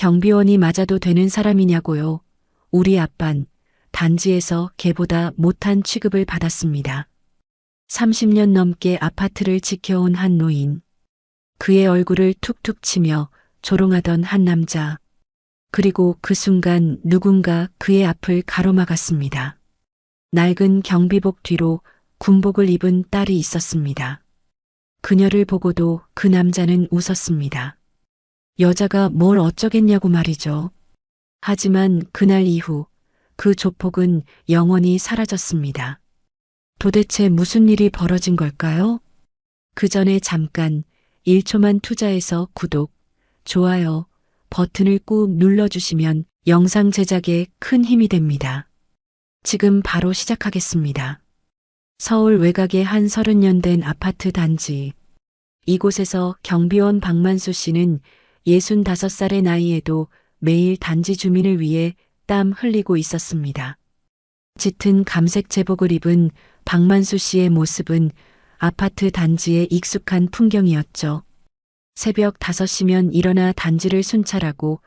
경비원이 맞아도 되는 사람이냐고요. 우리 아빤 단지에서 걔보다 못한 취급을 받았습니다. 30년 넘게 아파트를 지켜온 한 노인. 그의 얼굴을 툭툭 치며 조롱하던 한 남자. 그리고 그 순간 누군가 그의 앞을 가로막았습니다. 낡은 경비복 뒤로 군복을 입은 딸이 있었습니다. 그녀를 보고도 그 남자는 웃었습니다. 여자가 뭘 어쩌겠냐고 말이죠. 하지만 그날 이후 그 조폭은 영원히 사라졌습니다. 도대체 무슨 일이 벌어진 걸까요? 그 전에 잠깐 1초만 투자해서 구독, 좋아요 버튼을 꾹 눌러주시면 영상 제작에 큰 힘이 됩니다. 지금 바로 시작하겠습니다. 서울 외곽의 한 30년 된 아파트 단지. 이곳에서 경비원 박만수 씨는 65살의 나이에도 매일 단지 주민을 위해 땀 흘리고 있었습니다. 짙은 감색 제복을 입은 박만수 씨의 모습은 아파트 단지의 익숙한 풍경이었죠. 새벽 5시면 일어나 단지를 순찰하고,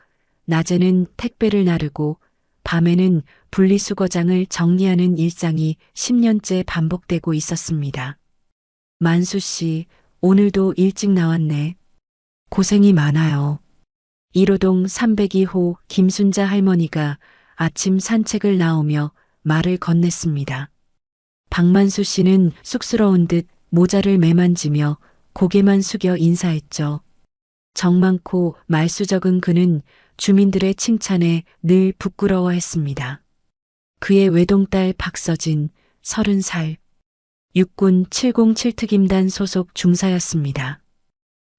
낮에는 택배를 나르고, 밤에는 분리수거장을 정리하는 일상이 10년째 반복되고 있었습니다. 만수 씨, 오늘도 일찍 나왔네. 고생이 많아요. 1호동 302호 김순자 할머니가 아침 산책을 나오며 말을 건넸습니다. 박만수 씨는 쑥스러운 듯 모자를 매만지며 고개만 숙여 인사했죠. 정 많고 말수 적은 그는 주민들의 칭찬에 늘 부끄러워했습니다. 그의 외동딸 박서진, 30살, 육군 707특임단 소속 중사였습니다.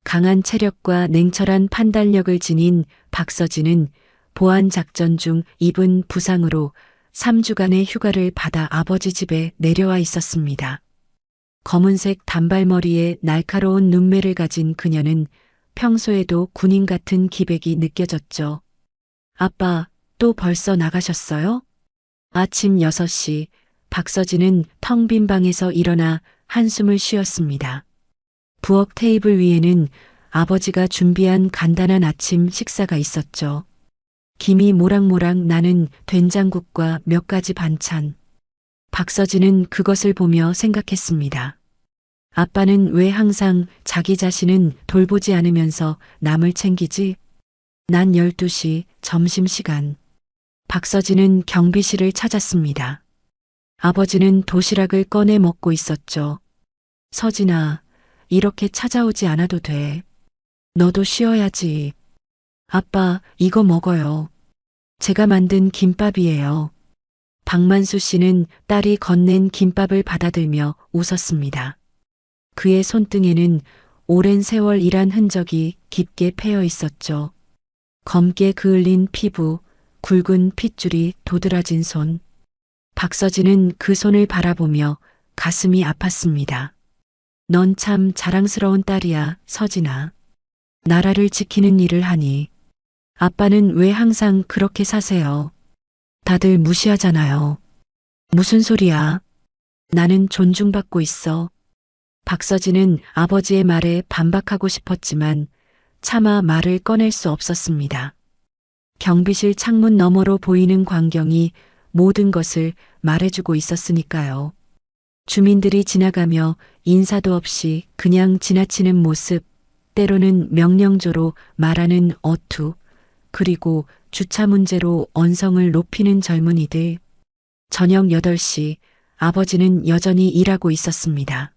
강한 체력과 냉철한 판단력을 지닌 박서진은 보안작전 중 입은 부상으로 3주간의 휴가를 받아 아버지 집에 내려와 있었습니다. 검은색 단발머리에 날카로운 눈매를 가진 그녀는 평소에도 군인 같은 기백이 느껴졌죠. 아빠, 또 벌써 나가셨어요? 아침 6시, 박서진은 텅 빈 방에서 일어나 한숨을 쉬었습니다. 부엌 테이블 위에는 아버지가 준비한 간단한 아침 식사가 있었죠. 김이 모락모락 나는 된장국과 몇 가지 반찬. 박서진은 그것을 보며 생각했습니다. 아빠는 왜 항상 자기 자신은 돌보지 않으면서 남을 챙기지? 난 12시 점심시간. 박서진은 경비실을 찾았습니다. 아버지는 도시락을 꺼내 먹고 있었죠. 서진아, 이렇게 찾아오지 않아도 돼. 너도 쉬어야지. 아빠, 이거 먹어요. 제가 만든 김밥이에요. 박만수 씨는 딸이 건넨 김밥을 받아들며 웃었습니다. 그의 손등에는 오랜 세월 일한 흔적이 깊게 패여 있었죠. 검게 그을린 피부, 굵은 핏줄이 도드라진 손. 박서진은 그 손을 바라보며 가슴이 아팠습니다. 넌 참 자랑스러운 딸이야, 서진아. 나라를 지키는 일을 하니. 아빠는 왜 항상 그렇게 사세요? 다들 무시하잖아요. 무슨 소리야? 나는 존중받고 있어. 박서진은 아버지의 말에 반박하고 싶었지만 차마 말을 꺼낼 수 없었습니다. 경비실 창문 너머로 보이는 광경이 모든 것을 말해주고 있었으니까요. 주민들이 지나가며 인사도 없이 그냥 지나치는 모습, 때로는 명령조로 말하는 어투, 그리고 주차 문제로 언성을 높이는 젊은이들. 저녁 8시 아버지는 여전히 일하고 있었습니다.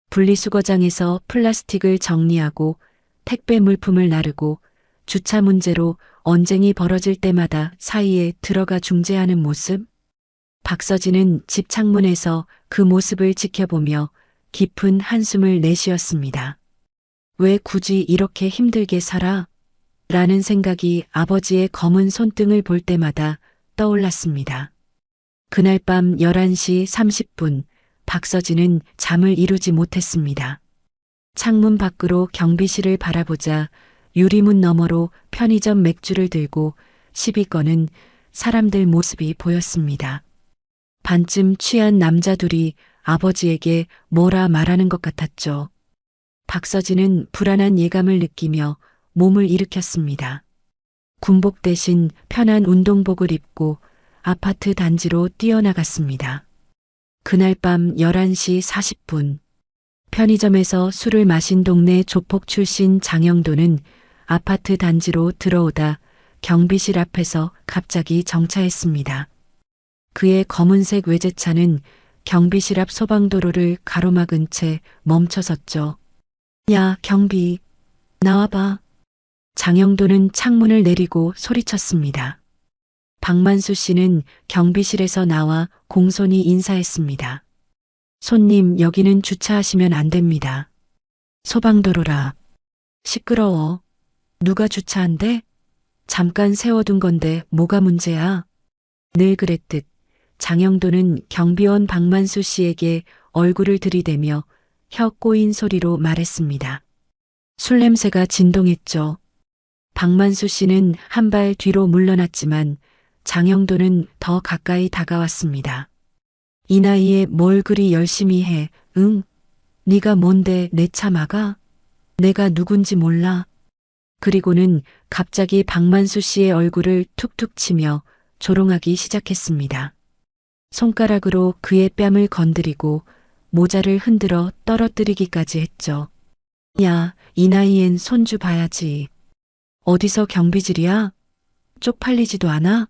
분리수거장에서 플라스틱을 정리하고 택배 물품을 나르고 주차 문제로 언쟁이 벌어질 때마다 사이에 들어가 중재하는 모습. 박서진은 집 창문에서 그 모습을 지켜보며 깊은 한숨을 내쉬었습니다. 왜 굳이 이렇게 힘들게 살아? 라는 생각이 아버지의 검은 손등을 볼 때마다 떠올랐습니다. 그날 밤 11시 30분 박서진은 잠을 이루지 못했습니다. 창문 밖으로 경비실을 바라보자 유리문 너머로 편의점 맥주를 들고 시비 거는 사람들 모습이 보였습니다. 반쯤 취한 남자 둘이 아버지에게 뭐라 말하는 것 같았죠. 박서진은 불안한 예감을 느끼며 몸을 일으켰습니다. 군복 대신 편한 운동복을 입고 아파트 단지로 뛰어나갔습니다. 그날 밤 11시 40분. 편의점에서 술을 마신 동네 조폭 출신 장영도는 아파트 단지로 들어오다 경비실 앞에서 갑자기 정차했습니다. 그의 검은색 외제차는 경비실 앞 소방도로를 가로막은 채 멈춰섰죠. 야, 경비, 나와봐. 장영도는 창문을 내리고 소리쳤습니다. 박만수 씨는 경비실에서 나와 공손히 인사했습니다. 손님, 여기는 주차하시면 안 됩니다. 소방도로라. 시끄러워. 누가 주차한대? 잠깐 세워둔 건데 뭐가 문제야? 늘 그랬듯 장영도는 경비원 박만수 씨에게 얼굴을 들이대며 혀 꼬인 소리로 말했습니다. 술 냄새가 진동했죠. 박만수 씨는 한 발 뒤로 물러났지만 장영도는 더 가까이 다가왔습니다. 이 나이에 뭘 그리 열심히 해, 응? 네가 뭔데 내 차 막아? 내가 누군지 몰라. 그리고는 갑자기 박만수 씨의 얼굴을 툭툭 치며 조롱하기 시작했습니다. 손가락으로 그의 뺨을 건드리고 모자를 흔들어 떨어뜨리기까지 했죠. 야, 이 나이엔 손주 봐야지. 어디서 경비질이야? 쪽팔리지도 않아?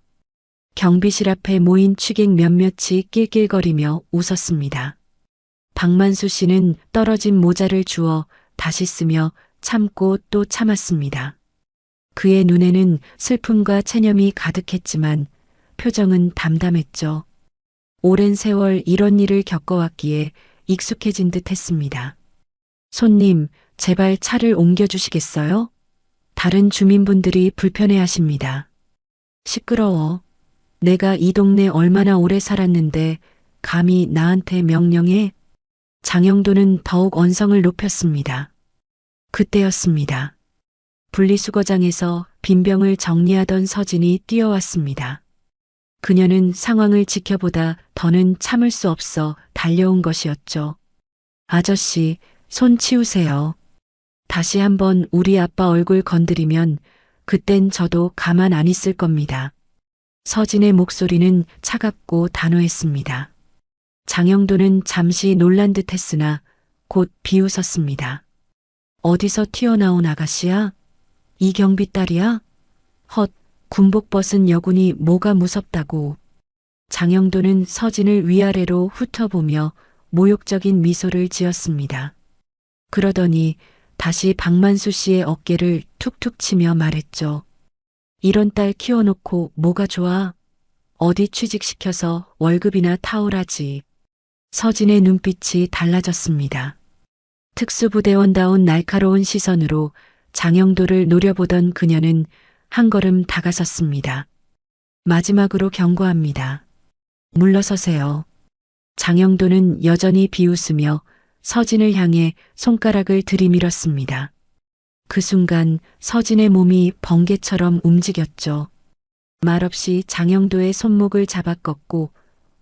경비실 앞에 모인 취객 몇몇이 낄낄거리며 웃었습니다. 박만수 씨는 떨어진 모자를 주워 다시 쓰며 참고 또 참았습니다. 그의 눈에는 슬픔과 체념이 가득했지만 표정은 담담했죠. 오랜 세월 이런 일을 겪어왔기에 익숙해진 듯 했습니다. 손님, 제발 차를 옮겨주시겠어요? 다른 주민분들이 불편해하십니다. 시끄러워. 내가 이 동네 얼마나 오래 살았는데 감히 나한테 명령해? 장영도는 더욱 언성을 높였습니다. 그때였습니다. 분리수거장에서 빈병을 정리하던 서진이 뛰어왔습니다. 그녀는 상황을 지켜보다 더는 참을 수 없어 달려온 것이었죠. 아저씨, 손 치우세요. 다시 한번 우리 아빠 얼굴 건드리면 그땐 저도 가만 안 있을 겁니다. 서진의 목소리는 차갑고 단호했습니다. 장영도는 잠시 놀란 듯 했으나 곧 비웃었습니다. 어디서 튀어나온 아가씨야? 이경비 딸이야? 헛, 군복 벗은 여군이 뭐가 무섭다고. 장영도는 서진을 위아래로 훑어보며 모욕적인 미소를 지었습니다. 그러더니 다시 박만수 씨의 어깨를 툭툭 치며 말했죠. 이런 딸 키워놓고 뭐가 좋아? 어디 취직시켜서 월급이나 타오라지. 서진의 눈빛이 달라졌습니다. 특수부대원다운 날카로운 시선으로 장영도를 노려보던 그녀는 한 걸음 다가섰습니다. 마지막으로 경고합니다. 물러서세요. 장영도는 여전히 비웃으며 서진을 향해 손가락을 들이밀었습니다. 그 순간 서진의 몸이 번개처럼 움직였죠. 말없이 장영도의 손목을 잡아 꺾고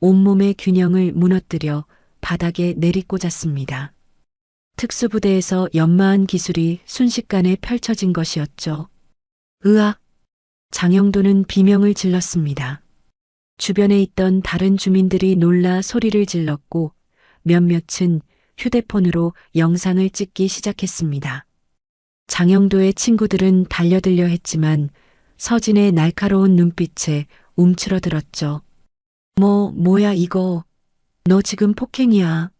온몸의 균형을 무너뜨려 바닥에 내리꽂았습니다. 특수부대에서 연마한 기술이 순식간에 펼쳐진 것이었죠. 으악! 장영도는 비명을 질렀습니다. 주변에 있던 다른 주민들이 놀라 소리를 질렀고 몇몇은 휴대폰으로 영상을 찍기 시작했습니다. 장영도의 친구들은 달려들려 했지만 서진의 날카로운 눈빛에 움츠러들었죠. 뭐야 이거. 너 지금 폭행이야.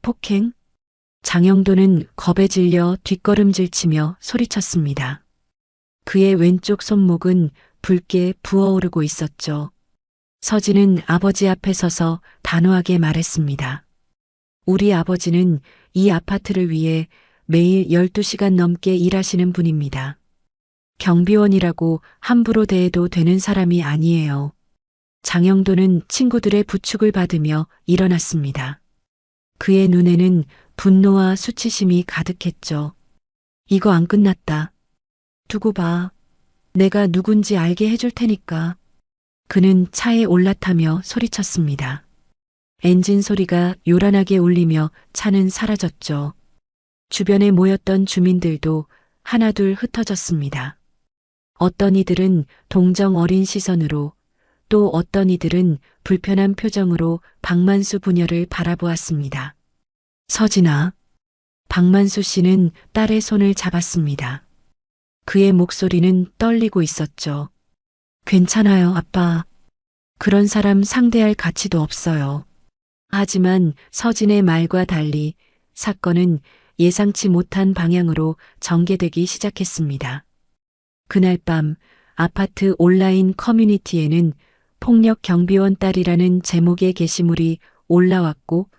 폭행? 장영도는 겁에 질려 뒷걸음질치며 소리쳤습니다. 그의 왼쪽 손목은 붉게 부어오르고 있었죠. 서진은 아버지 앞에 서서 단호하게 말했습니다. 우리 아버지는 이 아파트를 위해 매일 12시간 넘게 일하시는 분입니다. 경비원이라고 함부로 대해도 되는 사람이 아니에요. 장영도는 친구들의 부축을 받으며 일어났습니다. 그의 눈에는 분노와 수치심이 가득했죠. 이거 안 끝났다. 두고 봐. 내가 누군지 알게 해줄 테니까. 그는 차에 올라타며 소리쳤습니다. 엔진 소리가 요란하게 울리며 차는 사라졌죠. 주변에 모였던 주민들도 하나둘 흩어졌습니다. 어떤 이들은 동정 어린 시선으로, 또 어떤 이들은 불편한 표정으로 박만수 부녀를 바라보았습니다. 서진아. 박만수 씨는 딸의 손을 잡았습니다. 그의 목소리는 떨리고 있었죠. 괜찮아요, 아빠. 그런 사람 상대할 가치도 없어요. 하지만 서진의 말과 달리 사건은 예상치 못한 방향으로 전개되기 시작했습니다. 그날 밤 아파트 온라인 커뮤니티에는 폭력 경비원 딸이라는 제목의 게시물이 올라왔고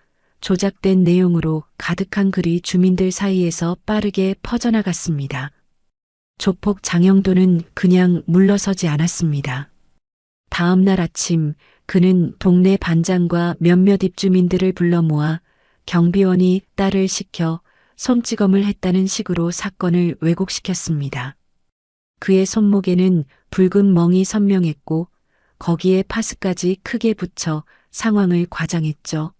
조작된 내용으로 가득한 글이 주민들 사이에서 빠르게 퍼져나갔습니다. 조폭 장영도는 그냥 물러서지 않았습니다. 다음 날 아침 그는 동네 반장과 몇몇 입주민들을 불러 모아 경비원이 딸을 시켜 손찌검을 했다는 식으로 사건을 왜곡시켰습니다. 그의 손목에는 붉은 멍이 선명했고 거기에 파스까지 크게 붙여 상황을 과장했죠.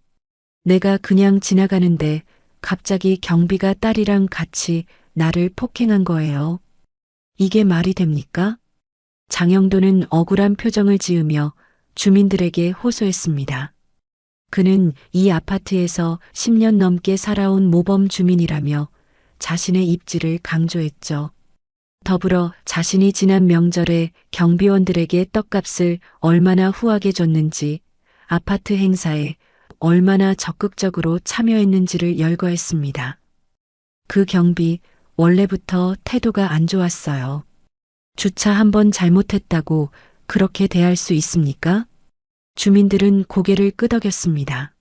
내가 그냥 지나가는데 갑자기 경비가 딸이랑 같이 나를 폭행한 거예요. 이게 말이 됩니까? 장영도는 억울한 표정을 지으며 주민들에게 호소했습니다. 그는 이 아파트에서 10년 넘게 살아온 모범 주민이라며 자신의 입지를 강조했죠. 더불어 자신이 지난 명절에 경비원들에게 떡값을 얼마나 후하게 줬는지, 아파트 행사에 얼마나 적극적으로 참여했는지를 열거했습니다. 그 경비 원래부터 태도가 안 좋았어요. 주차 한 번 잘못했다고 그렇게 대할 수 있습니까? 주민들은 고개를 끄덕였습니다.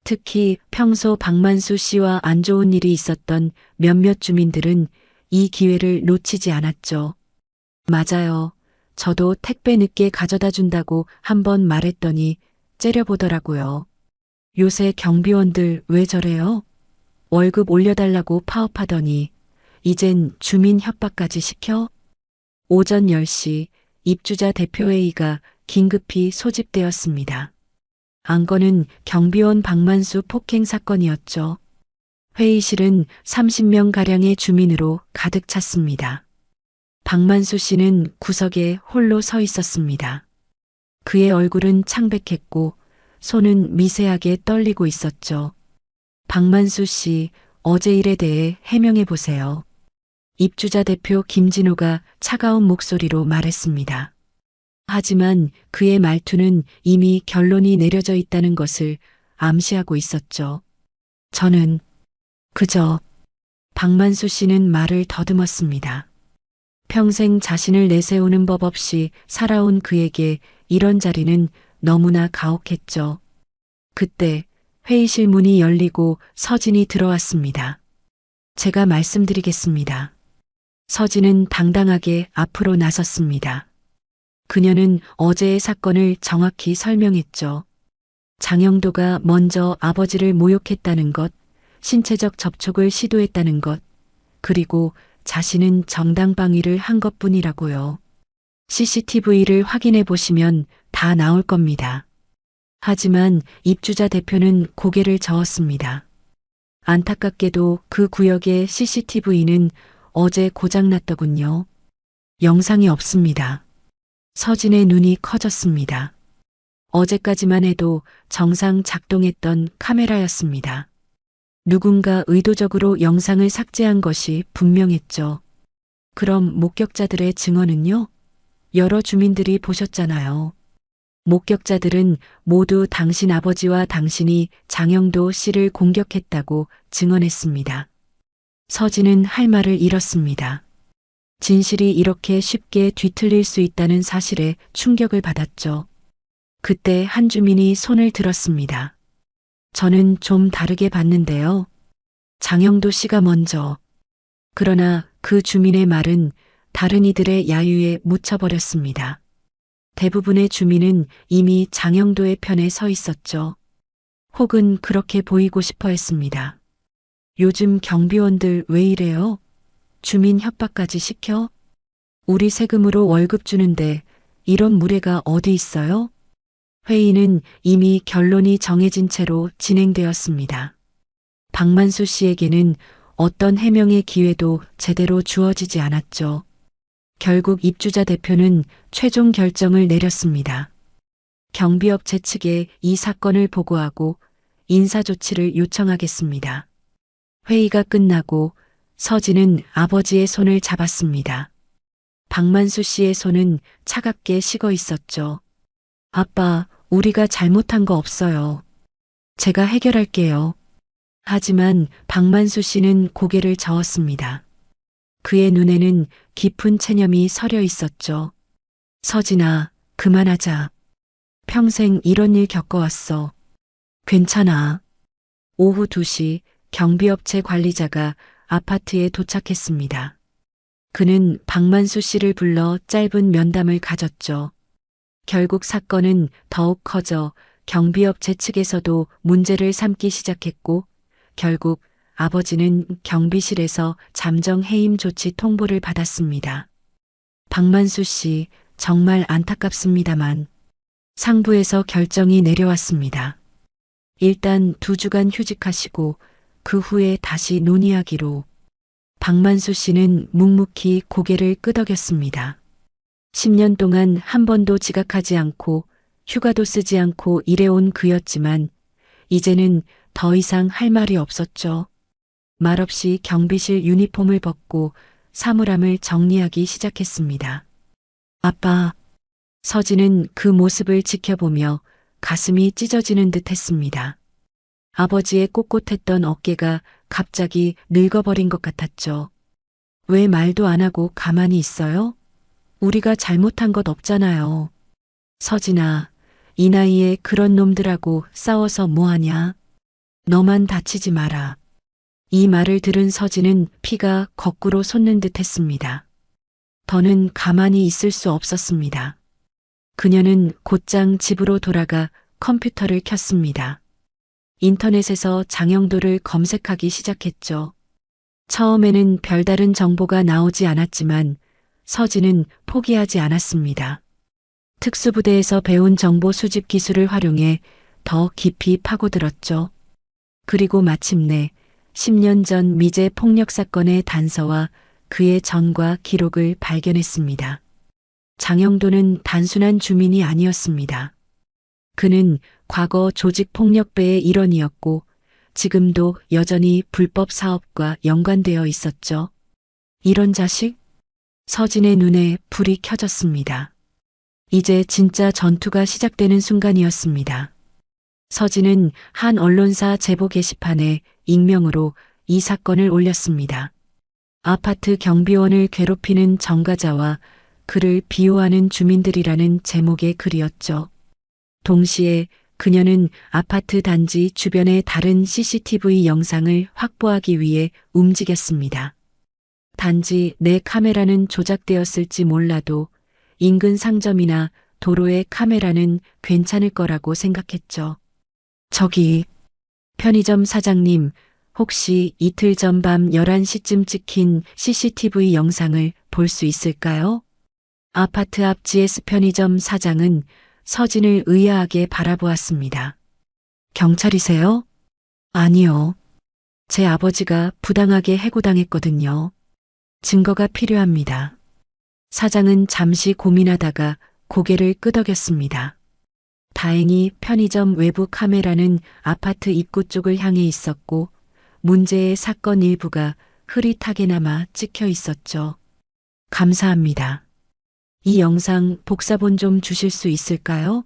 특히 평소 박만수 씨와 안 좋은 일이 있었던 몇몇 주민들은 이 기회를 놓치지 않았죠. 맞아요. 저도 택배 늦게 가져다 준다고 한 번 말했더니 째려보더라고요. 요새 경비원들 왜 저래요? 월급 올려달라고 파업하더니 이젠 주민 협박까지 시켜? 오전 10시 입주자 대표회의가 긴급히 소집되었습니다. 안건은 경비원 박만수 폭행 사건이었죠. 회의실은 30명가량의 주민으로 가득 찼습니다. 박만수 씨는 구석에 홀로 서 있었습니다. 그의 얼굴은 창백했고 손은 미세하게 떨리고 있었죠. 박만수 씨, 어제 일에 대해 해명해 보세요. 입주자 대표 김진호가 차가운 목소리로 말했습니다. 하지만 그의 말투는 이미 결론이 내려져 있다는 것을 암시하고 있었죠. 저는 그저 박만수 씨는 말을 더듬었습니다. 평생 자신을 내세우는 법 없이 살아온 그에게 이런 자리는 너무나 가혹했죠. 그때 회의실 문이 열리고 서진이 들어왔습니다. 제가 말씀드리겠습니다. 서진은 당당하게 앞으로 나섰습니다. 그녀는 어제의 사건을 정확히 설명했죠. 장영도가 먼저 아버지를 모욕했다는 것, 신체적 접촉을 시도했다는 것, 그리고 자신은 정당방위를 한 것뿐이라고요. CCTV를 확인해 보시면 다 나올 겁니다. 하지만 입주자 대표는 고개를 저었습니다. 안타깝게도 그 구역의 CCTV는 어제 고장났더군요. 영상이 없습니다. 서진의 눈이 커졌습니다. 어제까지만 해도 정상 작동했던 카메라였습니다. 누군가 의도적으로 영상을 삭제한 것이 분명했죠. 그럼 목격자들의 증언은요? 여러 주민들이 보셨잖아요. 목격자들은 모두 당신 아버지와 당신이 장영도 씨를 공격했다고 증언했습니다. 서진은 할 말을 잃었습니다. 진실이 이렇게 쉽게 뒤틀릴 수 있다는 사실에 충격을 받았죠. 그때 한 주민이 손을 들었습니다. 저는 좀 다르게 봤는데요. 장영도 씨가 먼저. 그러나 그 주민의 말은 다른 이들의 야유에 묻혀버렸습니다. 대부분의 주민은 이미 장영도의 편에 서 있었죠. 혹은 그렇게 보이고 싶어 했습니다. 요즘 경비원들 왜 이래요? 주민 협박까지 시켜? 우리 세금으로 월급 주는데 이런 무례가 어디 있어요? 회의는 이미 결론이 정해진 채로 진행되었습니다. 박만수 씨에게는 어떤 해명의 기회도 제대로 주어지지 않았죠. 결국 입주자 대표는 최종 결정을 내렸습니다. 경비업체 측에 이 사건을 보고하고 인사조치를 요청하겠습니다. 회의가 끝나고 서진은 아버지의 손을 잡았습니다. 박만수 씨의 손은 차갑게 식어 있었죠. 아빠, 우리가 잘못한 거 없어요. 제가 해결할게요. 하지만 박만수 씨는 고개를 저었습니다. 그의 눈에는 깊은 체념이 서려 있었죠. 서진아, 그만하자. 평생 이런 일 겪어왔어. 괜찮아. 오후 2시 경비업체 관리자가 아파트에 도착했습니다. 그는 박만수 씨를 불러 짧은 면담을 가졌죠. 결국 사건은 더욱 커져 경비업체 측에서도 문제를 삼기 시작했고 결국 아버지는 경비실에서 잠정 해임 조치 통보를 받았습니다. 박만수 씨, 정말 안타깝습니다만 상부에서 결정이 내려왔습니다. 일단 2주간 휴직하시고 그 후에 다시 논의하기로. 박만수 씨는 묵묵히 고개를 끄덕였습니다. 10년 동안 한 번도 지각하지 않고 휴가도 쓰지 않고 일해온 그였지만 이제는 더 이상 할 말이 없었죠. 말없이 경비실 유니폼을 벗고 사물함을 정리하기 시작했습니다. 아빠, 서진은 그 모습을 지켜보며 가슴이 찢어지는 듯 했습니다. 아버지의 꼿꼿했던 어깨가 갑자기 늙어버린 것 같았죠. 왜 말도 안 하고 가만히 있어요? 우리가 잘못한 것 없잖아요. 서진아, 이 나이에 그런 놈들하고 싸워서 뭐하냐? 너만 다치지 마라. 이 말을 들은 서진은 피가 거꾸로 솟는 듯 했습니다. 더는 가만히 있을 수 없었습니다. 그녀는 곧장 집으로 돌아가 컴퓨터를 켰습니다. 인터넷에서 장영도를 검색하기 시작했죠. 처음에는 별다른 정보가 나오지 않았지만 서진은 포기하지 않았습니다. 특수부대에서 배운 정보 수집 기술을 활용해 더 깊이 파고들었죠. 그리고 마침내 10년 전 미제 폭력 사건의 단서와 그의 전과 기록을 발견했습니다. 장영도는 단순한 주민이 아니었습니다. 그는 과거 조직폭력배의 일원이었고 지금도 여전히 불법 사업과 연관되어 있었죠. 이런 자식? 서진의 눈에 불이 켜졌습니다. 이제 진짜 전투가 시작되는 순간이었습니다. 서진은 한 언론사 제보 게시판에 익명으로 이 사건을 올렸습니다. 아파트 경비원을 괴롭히는 정가자와 그를 비호하는 주민들이라는 제목의 글이었죠. 동시에 그녀는 아파트 단지 주변의 다른 CCTV 영상을 확보하기 위해 움직였습니다. 단지 내 카메라는 조작되었을지 몰라도 인근 상점이나 도로의 카메라는 괜찮을 거라고 생각했죠. 저기, 편의점 사장님, 혹시 이틀 전 밤 11시쯤 찍힌 CCTV 영상을 볼 수 있을까요? 아파트 앞 GS 편의점 사장은 서진을 의아하게 바라보았습니다. 경찰이세요? 아니요. 제 아버지가 부당하게 해고당했거든요. 증거가 필요합니다. 사장은 잠시 고민하다가 고개를 끄덕였습니다. 다행히 편의점 외부 카메라는 아파트 입구 쪽을 향해 있었고 문제의 사건 일부가 흐릿하게나마 찍혀 있었죠. 감사합니다. 이 영상 복사본 좀 주실 수 있을까요?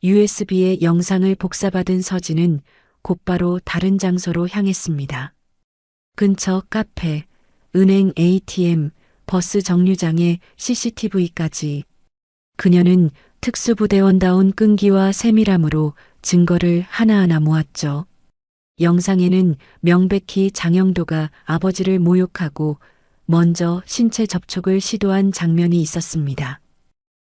USB에 영상을 복사받은 서진은 곧바로 다른 장소로 향했습니다. 근처 카페, 은행 ATM, 버스 정류장의 CCTV까지. 그녀는 특수부대원다운 끈기와 세밀함으로 증거를 하나하나 모았죠. 영상에는 명백히 장영도가 아버지를 모욕하고 먼저 신체 접촉을 시도한 장면이 있었습니다.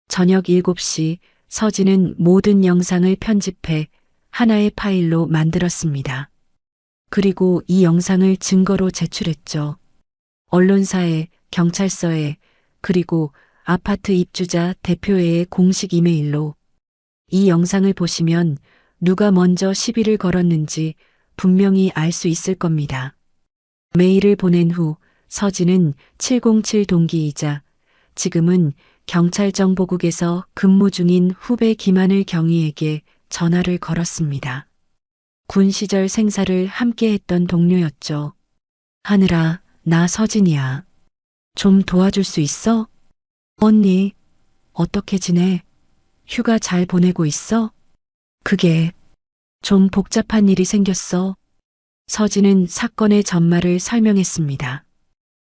저녁 7시 서진은 모든 영상을 편집해 하나의 파일로 만들었습니다. 그리고 이 영상을 증거로 제출했죠. 언론사에, 경찰서에, 그리고 아파트 입주자 대표회의 공식 이메일로. 이 영상을 보시면 누가 먼저 시비를 걸었는지 분명히 알 수 있을 겁니다. 메일을 보낸 후 서진은 707 동기이자 지금은 경찰정보국에서 근무 중인 후배 김하늘 경위에게 전화를 걸었습니다. 군 시절 생사를 함께 했던 동료였죠. 하늘아, 나 서진이야. 좀 도와줄 수 있어? 언니, 어떻게 지내? 휴가 잘 보내고 있어? 그게 좀 복잡한 일이 생겼어. 서진은 사건의 전말을 설명했습니다.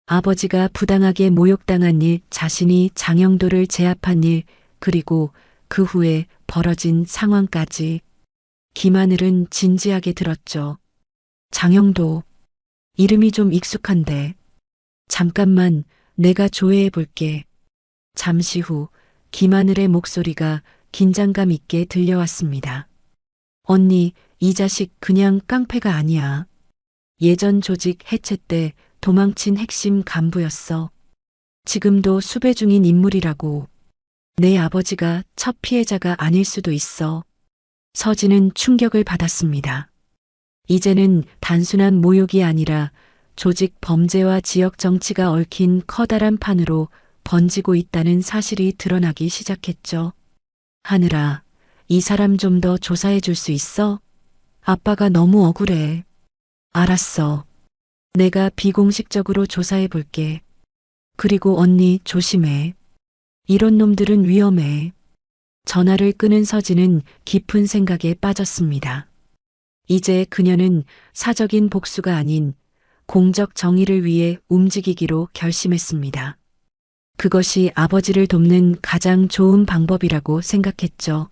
아버지가 부당하게 모욕당한 일, 자신이 장영도를 제압한 일, 그리고 그 후에 벌어진 상황까지. 김하늘은 진지하게 들었죠. 장영도, 이름이 좀 익숙한데. 잠깐만, 내가 조회해 볼게. 잠시 후 김하늘의 목소리가 긴장감 있게 들려왔습니다. 언니, 이 자식 그냥 깡패가 아니야. 예전 조직 해체 때 도망친 핵심 간부였어. 지금도 수배 중인 인물이라고. 내 아버지가 첫 피해자가 아닐 수도 있어. 서진은 충격을 받았습니다. 이제는 단순한 모욕이 아니라 조직 범죄와 지역 정치가 얽힌 커다란 판으로 번지고 있다는 사실이 드러나기 시작했죠. 하늘아, 이 사람 좀 더 조사해 줄 수 있어? 아빠가 너무 억울해. 알았어. 내가 비공식적으로 조사해 볼게. 그리고 언니 조심해. 이런 놈들은 위험해. 전화를 끊은 서진은 깊은 생각에 빠졌습니다. 이제 그녀는 사적인 복수가 아닌 공적 정의를 위해 움직이기로 결심했습니다. 그것이 아버지를 돕는 가장 좋은 방법이라고 생각했죠.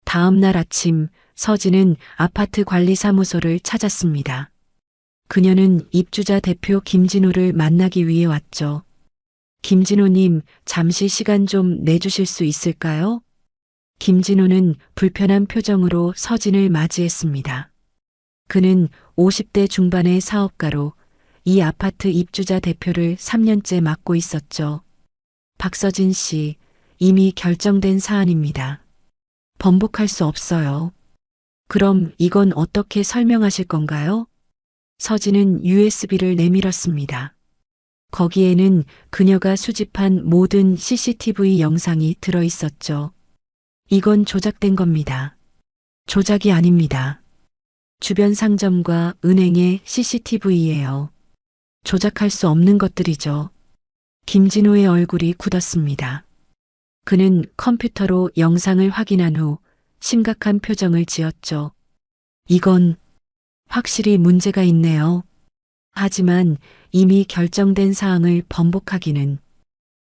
다음 날 아침 서진은 아파트 관리사무소를 찾았습니다. 그녀는 입주자 대표 김진호를 만나기 위해 왔죠. 김진호님, 잠시 시간 좀 내주실 수 있을까요? 김진호는 불편한 표정으로 서진을 맞이했습니다. 그는 50대 중반의 사업가로 이 아파트 입주자 대표를 3년째 맡고 있었죠. 박서진 씨, 이미 결정된 사안입니다. 번복할 수 없어요. 그럼 이건 어떻게 설명하실 건가요? 서진은 USB를 내밀었습니다. 거기에는 그녀가 수집한 모든 CCTV 영상이 들어 있었죠. 이건 조작된 겁니다. 조작이 아닙니다. 주변 상점과 은행의 CCTV예요. 조작할 수 없는 것들이죠. 김진호의 얼굴이 굳었습니다. 그는 컴퓨터로 영상을 확인한 후 심각한 표정을 지었죠. 이건 확실히 문제가 있네요. 하지만 이미 결정된 사항을 번복하기는,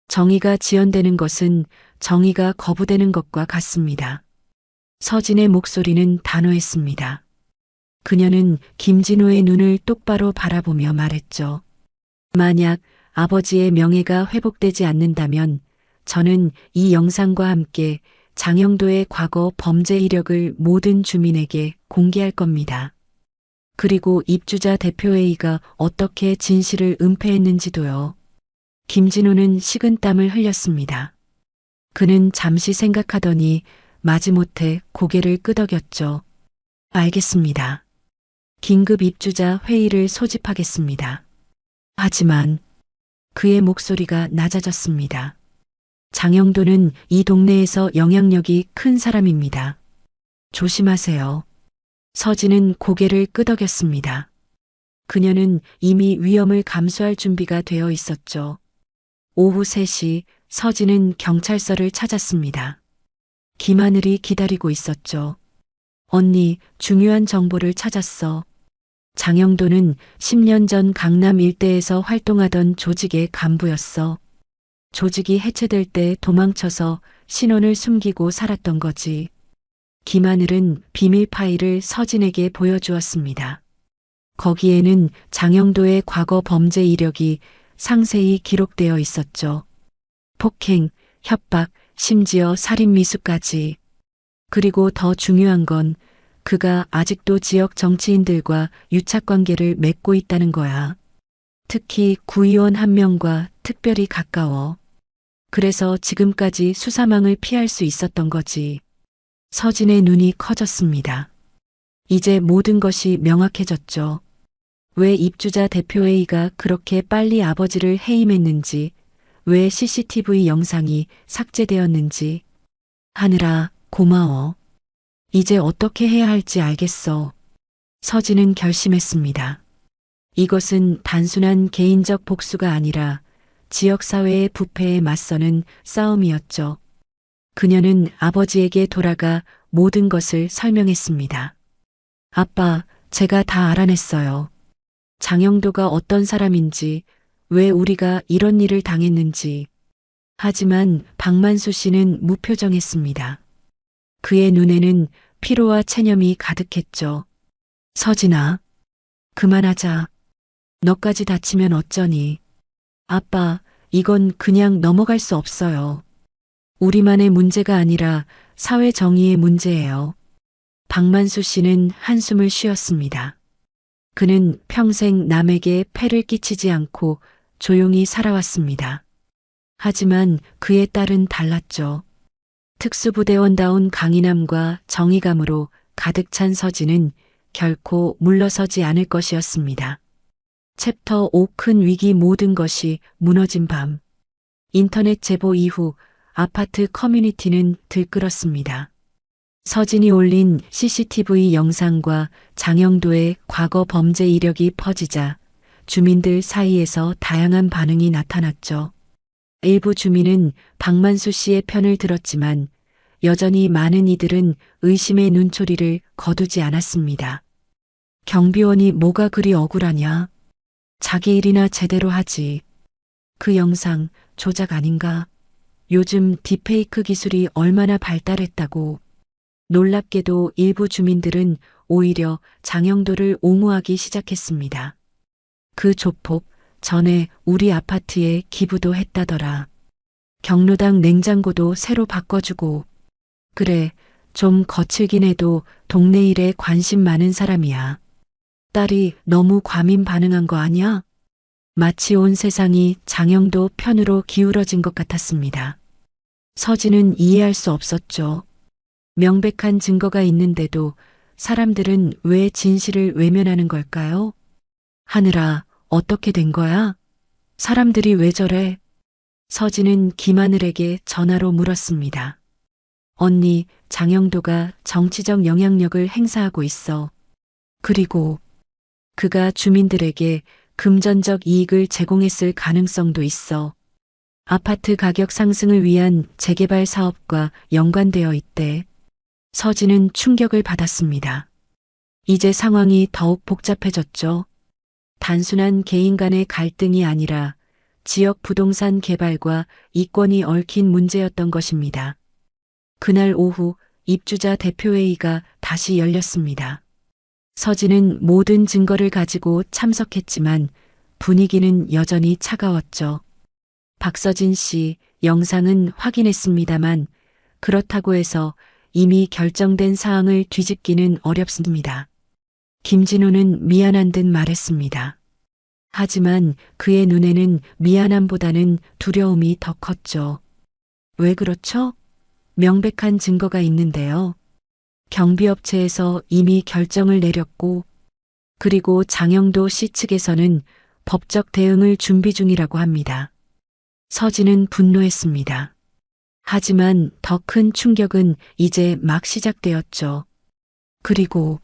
정의가 지연되는 것은 정의가 거부되는 것과 같습니다. 서진의 목소리는 단호했습니다. 그녀는 김진호의 눈을 똑바로 바라보며 말했죠. 만약 아버지의 명예가 회복되지 않는다면 저는 이 영상과 함께 장영도의 과거 범죄 이력을 모든 주민에게 공개할 겁니다. 그리고 입주자 대표회의가 어떻게 진실을 은폐했는지도요. 김진호는 식은땀을 흘렸습니다. 그는 잠시 생각하더니 마지못해 고개를 끄덕였죠. 알겠습니다. 긴급 입주자 회의를 소집하겠습니다. 하지만 그의 목소리가 낮아졌습니다. 장영도는 이 동네에서 영향력이 큰 사람입니다. 조심하세요. 서진은 고개를 끄덕였습니다. 그녀는 이미 위험을 감수할 준비가 되어 있었죠. 오후 3시 서진은 경찰서를 찾았습니다. 김하늘이 기다리고 있었죠. 언니, 중요한 정보를 찾았어. 장영도는 10년 전 강남 일대에서 활동하던 조직의 간부였어. 조직이 해체될 때 도망쳐서 신원을 숨기고 살았던 거지. 김하늘은 비밀 파일을 서진에게 보여주었습니다. 거기에는 장영도의 과거 범죄 이력이 상세히 기록되어 있었죠. 폭행, 협박, 심지어 살인 미수까지. 그리고 더 중요한 건 그가 아직도 지역 정치인들과 유착관계를 맺고 있다는 거야. 특히 구의원 한 명과 특별히 가까워. 그래서 지금까지 수사망을 피할 수 있었던 거지. 서진의 눈이 커졌습니다. 이제 모든 것이 명확해졌죠. 왜 입주자 대표회의가 그렇게 빨리 아버지를 해임했는지, 왜 CCTV 영상이 삭제되었는지. 하늘아, 고마워. 이제 어떻게 해야 할지 알겠어. 서진은 결심했습니다. 이것은 단순한 개인적 복수가 아니라 지역사회의 부패에 맞서는 싸움이었죠. 그녀는 아버지에게 돌아가 모든 것을 설명했습니다. 아빠, 제가 다 알아냈어요. 장영도가 어떤 사람인지, 왜 우리가 이런 일을 당했는지. 하지만 박만수 씨는 무표정했습니다. 그의 눈에는 피로와 체념이 가득했죠. 서진아, 그만하자. 너까지 다치면 어쩌니. 아빠, 이건 그냥 넘어갈 수 없어요. 우리만의 문제가 아니라 사회 정의의 문제예요. 박만수 씨는 한숨을 쉬었습니다. 그는 평생 남에게 폐를 끼치지 않고 조용히 살아왔습니다. 하지만 그의 딸은 달랐죠. 특수부대원다운 강인함과 정의감으로 가득 찬 서진은 결코 물러서지 않을 것이었습니다. 챕터 5 큰 위기 모든 것이 무너진 밤. 인터넷 제보 이후 아파트 커뮤니티는 들끓었습니다. 서진이 올린 CCTV 영상과 장영도의 과거 범죄 이력이 퍼지자 주민들 사이에서 다양한 반응이 나타났죠. 일부 주민은 박만수 씨의 편을 들었지만 여전히 많은 이들은 의심의 눈초리를 거두지 않았습니다. 경비원이 뭐가 그리 억울하냐? 자기 일이나 제대로 하지. 그 영상 조작 아닌가? 요즘 딥페이크 기술이 얼마나 발달했다고. 놀랍게도 일부 주민들은 오히려 장영도를 옹호하기 시작했습니다. 그 조폭 전에 우리 아파트에 기부도 했다더라. 경로당 냉장고도 새로 바꿔주고. 그래, 좀 거칠긴 해도 동네 일에 관심 많은 사람이야. 딸이 너무 과민 반응한 거 아니야? 마치 온 세상이 장영도 편으로 기울어진 것 같았습니다. 서진은 이해할 수 없었죠. 명백한 증거가 있는데도 사람들은 왜 진실을 외면하는 걸까요? 하늘아, 어떻게 된 거야? 사람들이 왜 저래? 서진은 김하늘에게 전화로 물었습니다. 언니, 장영도가 정치적 영향력을 행사하고 있어. 그리고 그가 주민들에게 금전적 이익을 제공했을 가능성도 있어. 아파트 가격 상승을 위한 재개발 사업과 연관되어 있대. 서진은 충격을 받았습니다. 이제 상황이 더욱 복잡해졌죠. 단순한 개인 간의 갈등이 아니라 지역 부동산 개발과 이권이 얽힌 문제였던 것입니다. 그날 오후 입주자 대표회의가 다시 열렸습니다. 서진은 모든 증거를 가지고 참석했지만 분위기는 여전히 차가웠죠. 박서진 씨, 영상은 확인했습니다만 그렇다고 해서 이미 결정된 사항을 뒤집기는 어렵습니다. 김진호는 미안한 듯 말했습니다. 하지만 그의 눈에는 미안함보다는 두려움이 더 컸죠. 왜 그렇죠? 명백한 증거가 있는데요. 경비업체에서 이미 결정을 내렸고, 그리고 장영도 씨 측에서는 법적 대응을 준비 중이라고 합니다. 서진은 분노했습니다. 하지만 더 큰 충격은 이제 막 시작되었죠. 그리고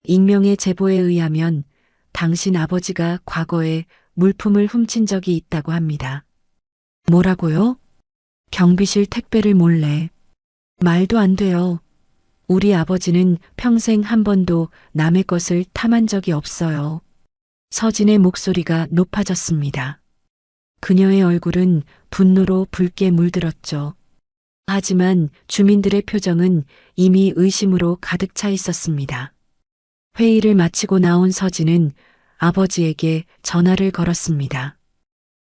익명의 제보에 의하면 당신 아버지가 과거에 물품을 훔친 적이 있다고 합니다. 뭐라고요? 경비실 택배를 몰래. 말도 안 돼요. 우리 아버지는 평생 한 번도 남의 것을 탐한 적이 없어요. 서진의 목소리가 높아졌습니다. 그녀의 얼굴은 분노로 붉게 물들었죠. 하지만 주민들의 표정은 이미 의심으로 가득 차 있었습니다. 회의를 마치고 나온 서진은 아버지에게 전화를 걸었습니다.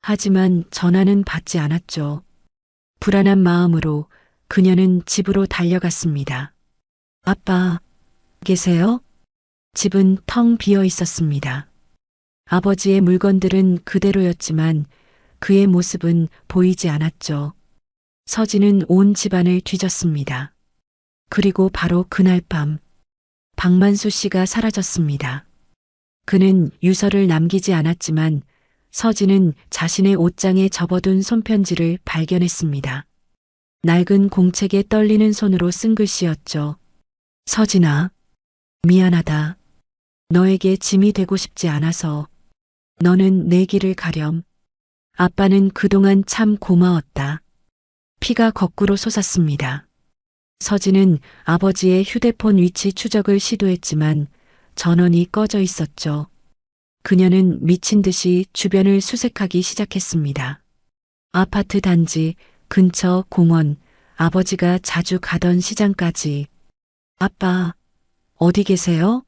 하지만 전화는 받지 않았죠. 불안한 마음으로 그녀는 집으로 달려갔습니다. 아빠, 계세요? 집은 텅 비어 있었습니다. 아버지의 물건들은 그대로였지만 그의 모습은 보이지 않았죠. 서진은 온 집안을 뒤졌습니다. 그리고 바로 그날 밤, 박만수 씨가 사라졌습니다. 그는 유서를 남기지 않았지만 서진은 자신의 옷장에 접어둔 손편지를 발견했습니다. 낡은 공책에 떨리는 손으로 쓴 글씨였죠. 서진아, 미안하다. 너에게 짐이 되고 싶지 않아서. 너는 내 길을 가렴. 아빠는 그동안 참 고마웠다. 피가 거꾸로 솟았습니다. 서진은 아버지의 휴대폰 위치 추적을 시도했지만 전원이 꺼져 있었죠. 그녀는 미친 듯이 주변을 수색하기 시작했습니다. 아파트 단지, 근처 공원, 아버지가 자주 가던 시장까지. 아빠, 어디 계세요?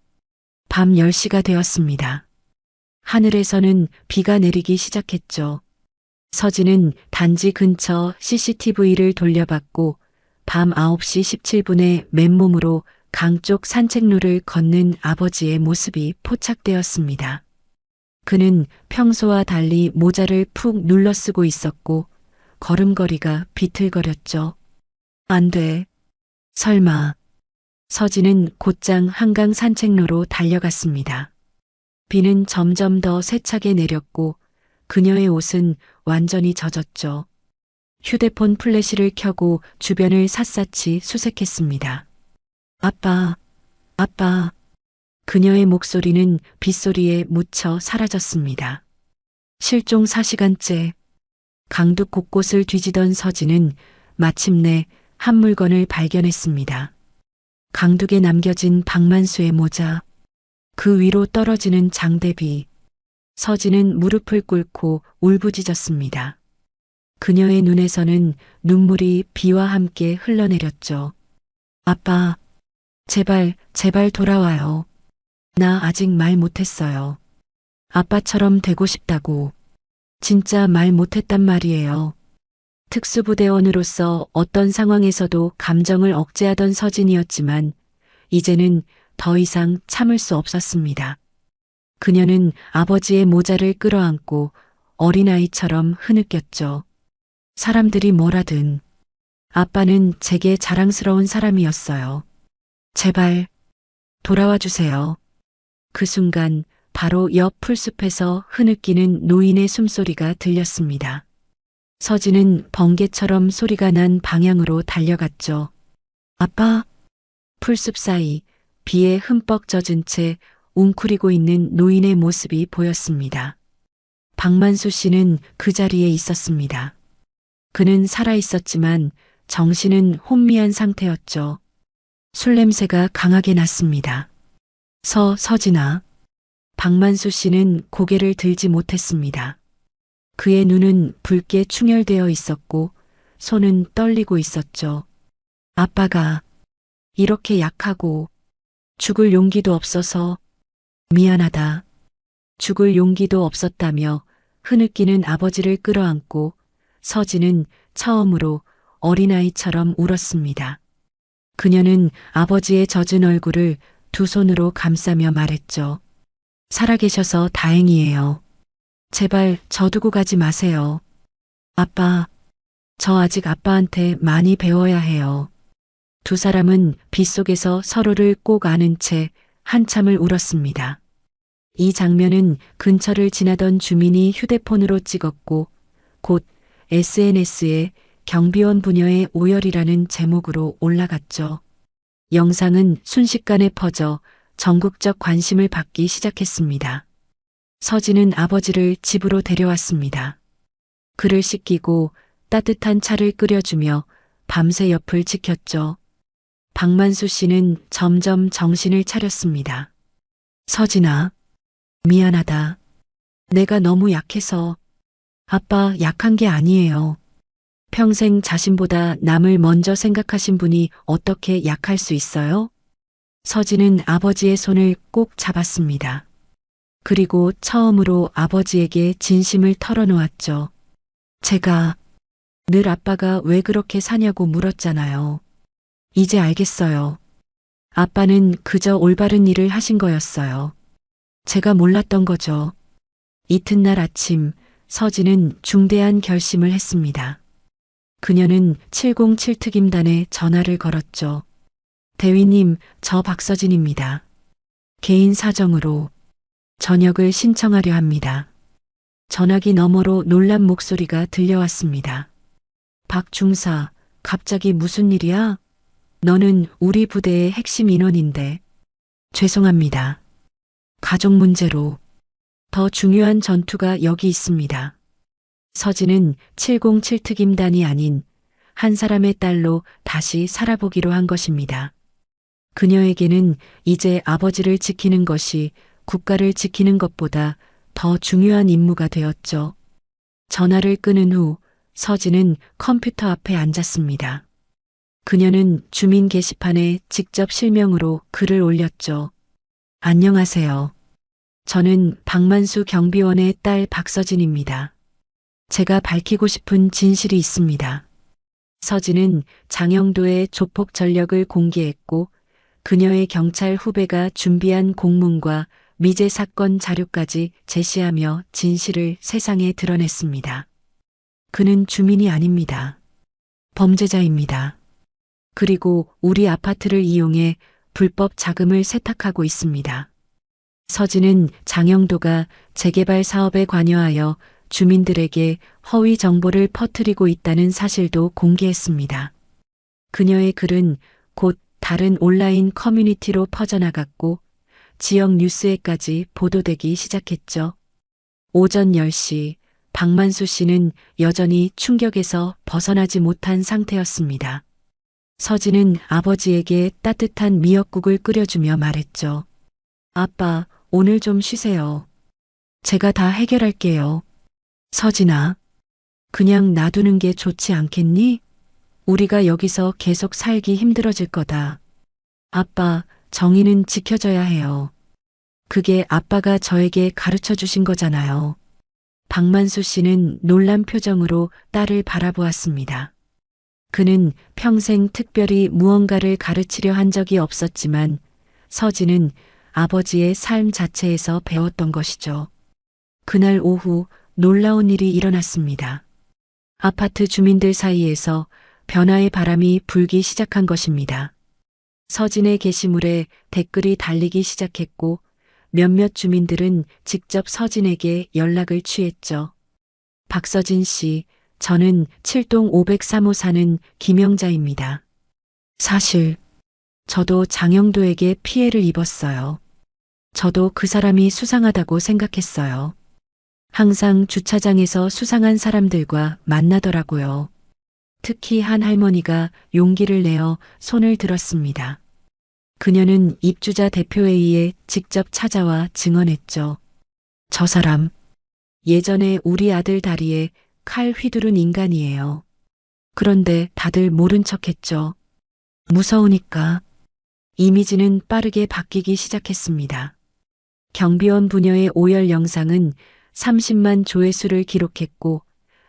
밤 10시가 되었습니다. 하늘에서는 비가 내리기 시작했죠. 서진은 단지 근처 CCTV를 돌려봤고 밤 9시 17분에 맨몸으로 강 쪽 산책로를 걷는 아버지의 모습이 포착되었습니다. 그는 평소와 달리 모자를 푹 눌러쓰고 있었고 걸음걸이가 비틀거렸죠. 안 돼. 설마. 서진은 곧장 한강 산책로로 달려갔습니다. 비는 점점 더 세차게 내렸고 그녀의 옷은 완전히 젖었죠. 휴대폰 플래시를 켜고 주변을 샅샅이 수색했습니다. 아빠, 아빠. 그녀의 목소리는 빗소리에 묻혀 사라졌습니다. 실종 4시간째. 강둑 곳곳을 뒤지던 서진은 마침내 한 물건을 발견했습니다. 강둑에 남겨진 박만수의 모자, 그 위로 떨어지는 장대비. 서진은 무릎을 꿇고 울부짖었습니다. 그녀의 눈에서는 눈물이 비와 함께 흘러내렸죠. 아빠, 제발, 제발 돌아와요. 나 아직 말 못했어요. 아빠처럼 되고 싶다고. 진짜 말 못했단 말이에요. 특수부대원으로서 어떤 상황에서도 감정을 억제하던 서진이었지만 이제는 더 이상 참을 수 없었습니다. 그녀는 아버지의 모자를 끌어안고 어린아이처럼 흐느꼈죠. 사람들이 뭐라든 아빠는 제게 자랑스러운 사람이었어요. 제발 돌아와 주세요. 그 순간 바로 옆 풀숲에서 흐느끼는 노인의 숨소리가 들렸습니다. 서진은 번개처럼 소리가 난 방향으로 달려갔죠. 아빠! 풀숲 사이 비에 흠뻑 젖은 채 웅크리고 있는 노인의 모습이 보였습니다. 박만수 씨는 그 자리에 있었습니다. 그는 살아있었지만 정신은 혼미한 상태였죠. 술 냄새가 강하게 났습니다. 서진아. 박만수 씨는 고개를 들지 못했습니다. 그의 눈은 붉게 충혈되어 있었고 손은 떨리고 있었죠. 아빠가 이렇게 약하고 죽을 용기도 없어서 미안하다. 죽을 용기도 없었다며 흐느끼는 아버지를 끌어안고 서진은 처음으로 어린아이처럼 울었습니다. 그녀는 아버지의 젖은 얼굴을 두 손으로 감싸며 말했죠. 살아계셔서 다행이에요. 제발 저 두고 가지 마세요. 아빠, 저 아직 아빠한테 많이 배워야 해요. 두 사람은 빗속에서 서로를 꼭 안은 채 한참을 울었습니다. 이 장면은 근처를 지나던 주민이 휴대폰으로 찍었고 곧 SNS에 경비원 부녀의 오열이라는 제목으로 올라갔죠. 영상은 순식간에 퍼져 전국적 관심을 받기 시작했습니다. 서진은 아버지를 집으로 데려왔습니다. 그를 씻기고 따뜻한 차를 끓여주며 밤새 옆을 지켰죠. 박만수 씨는 점점 정신을 차렸습니다. 서진아, 미안하다. 내가 너무 약해서. 아빠 약한 게 아니에요. 평생 자신보다 남을 먼저 생각하신 분이 어떻게 약할 수 있어요? 서진은 아버지의 손을 꼭 잡았습니다. 그리고 처음으로 아버지에게 진심을 털어놓았죠. 제가 늘 아빠가 왜 그렇게 사냐고 물었잖아요. 이제 알겠어요. 아빠는 그저 올바른 일을 하신 거였어요. 제가 몰랐던 거죠. 이튿날 아침 서진은 중대한 결심을 했습니다. 그녀는 707 특임단에 전화를 걸었죠. 대위님, 저 박서진입니다. 개인 사정으로 전역을 신청하려 합니다. 전화기 너머로 놀란 목소리가 들려왔습니다. 박 중사, 갑자기 무슨 일이야? 너는 우리 부대의 핵심 인원인데. 죄송합니다. 가족 문제로. 더 중요한 전투가 여기 있습니다. 서진은 707 특임단이 아닌 한 사람의 딸로 다시 살아보기로 한 것입니다. 그녀에게는 이제 아버지를 지키는 것이 국가를 지키는 것보다 더 중요한 임무가 되었죠. 전화를 끊은 후 서진은 컴퓨터 앞에 앉았습니다. 그녀는 주민 게시판에 직접 실명으로 글을 올렸죠. 안녕하세요. 저는 박만수 경비원의 딸 박서진입니다. 제가 밝히고 싶은 진실이 있습니다. 서진은 장영도의 조폭 전력을 공개했고 그녀의 경찰 후배가 준비한 공문과 미제 사건 자료까지 제시하며 진실을 세상에 드러냈습니다. 그는 주민이 아닙니다. 범죄자입니다. 그리고 우리 아파트를 이용해 불법 자금을 세탁하고 있습니다. 서진은 장영도가 재개발 사업에 관여하여 주민들에게 허위 정보를 퍼뜨리고 있다는 사실도 공개했습니다. 그녀의 글은 곧 다른 온라인 커뮤니티로 퍼져나갔고 지역 뉴스에까지 보도되기 시작했죠. 오전 10시 박만수 씨는 여전히 충격에서 벗어나지 못한 상태였습니다. 서진은 아버지에게 따뜻한 미역국을 끓여주며 말했죠. 아빠, 오늘 좀 쉬세요. 제가 다 해결할게요. 서진아, 그냥 놔두는 게 좋지 않겠니? 우리가 여기서 계속 살기 힘들어질 거다. 아빠, 정의는 지켜져야 해요. 그게 아빠가 저에게 가르쳐 주신 거잖아요. 박만수 씨는 놀란 표정으로 딸을 바라보았습니다. 그는 평생 특별히 무언가를 가르치려 한 적이 없었지만 서진은 아버지의 삶 자체에서 배웠던 것이죠. 그날 오후 놀라운 일이 일어났습니다. 아파트 주민들 사이에서 변화의 바람이 불기 시작한 것입니다. 서진의 게시물에 댓글이 달리기 시작했고 몇몇 주민들은 직접 서진에게 연락을 취했죠. 박서진 씨, 저는 7동 503호 사는 김영자입니다. 사실 저도 장영도에게 피해를 입었어요. 저도 그 사람이 수상하다고 생각했어요. 항상 주차장에서 수상한 사람들과 만나더라고요. 특히 한 할머니가 용기를 내어 손을 들었습니다. 그녀는 입주자 대표회의에 직접 찾아와 증언했죠. 저 사람, 예전에 우리 아들 다리에 칼 휘두른 인간이에요. 그런데 다들 모른 척했죠. 무서우니까. 이미지는 빠르게 바뀌기 시작했습니다. 경비원 부녀의 오열 영상은 30만 조회수를 기록했고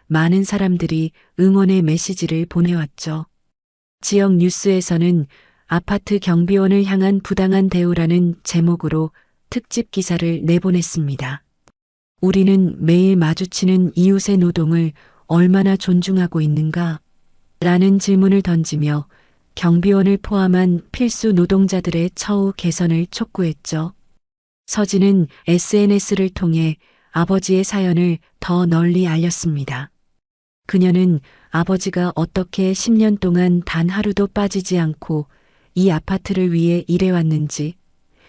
많은 사람들이 응원의 메시지를 보내왔죠. 지역 뉴스에서는 아파트 경비원을 향한 부당한 대우라는 제목으로 특집 기사를 내보냈습니다. 우리는 매일 마주치는 이웃의 노동을 얼마나 존중하고 있는가? 라는 질문을 던지며 경비원을 포함한 필수 노동자들의 처우 개선을 촉구했죠. 서진은 SNS를 통해 아버지의 사연을 더 널리 알렸습니다. 그녀는 아버지가 어떻게 10년 동안 단 하루도 빠지지 않고 이 아파트를 위해 일해왔는지,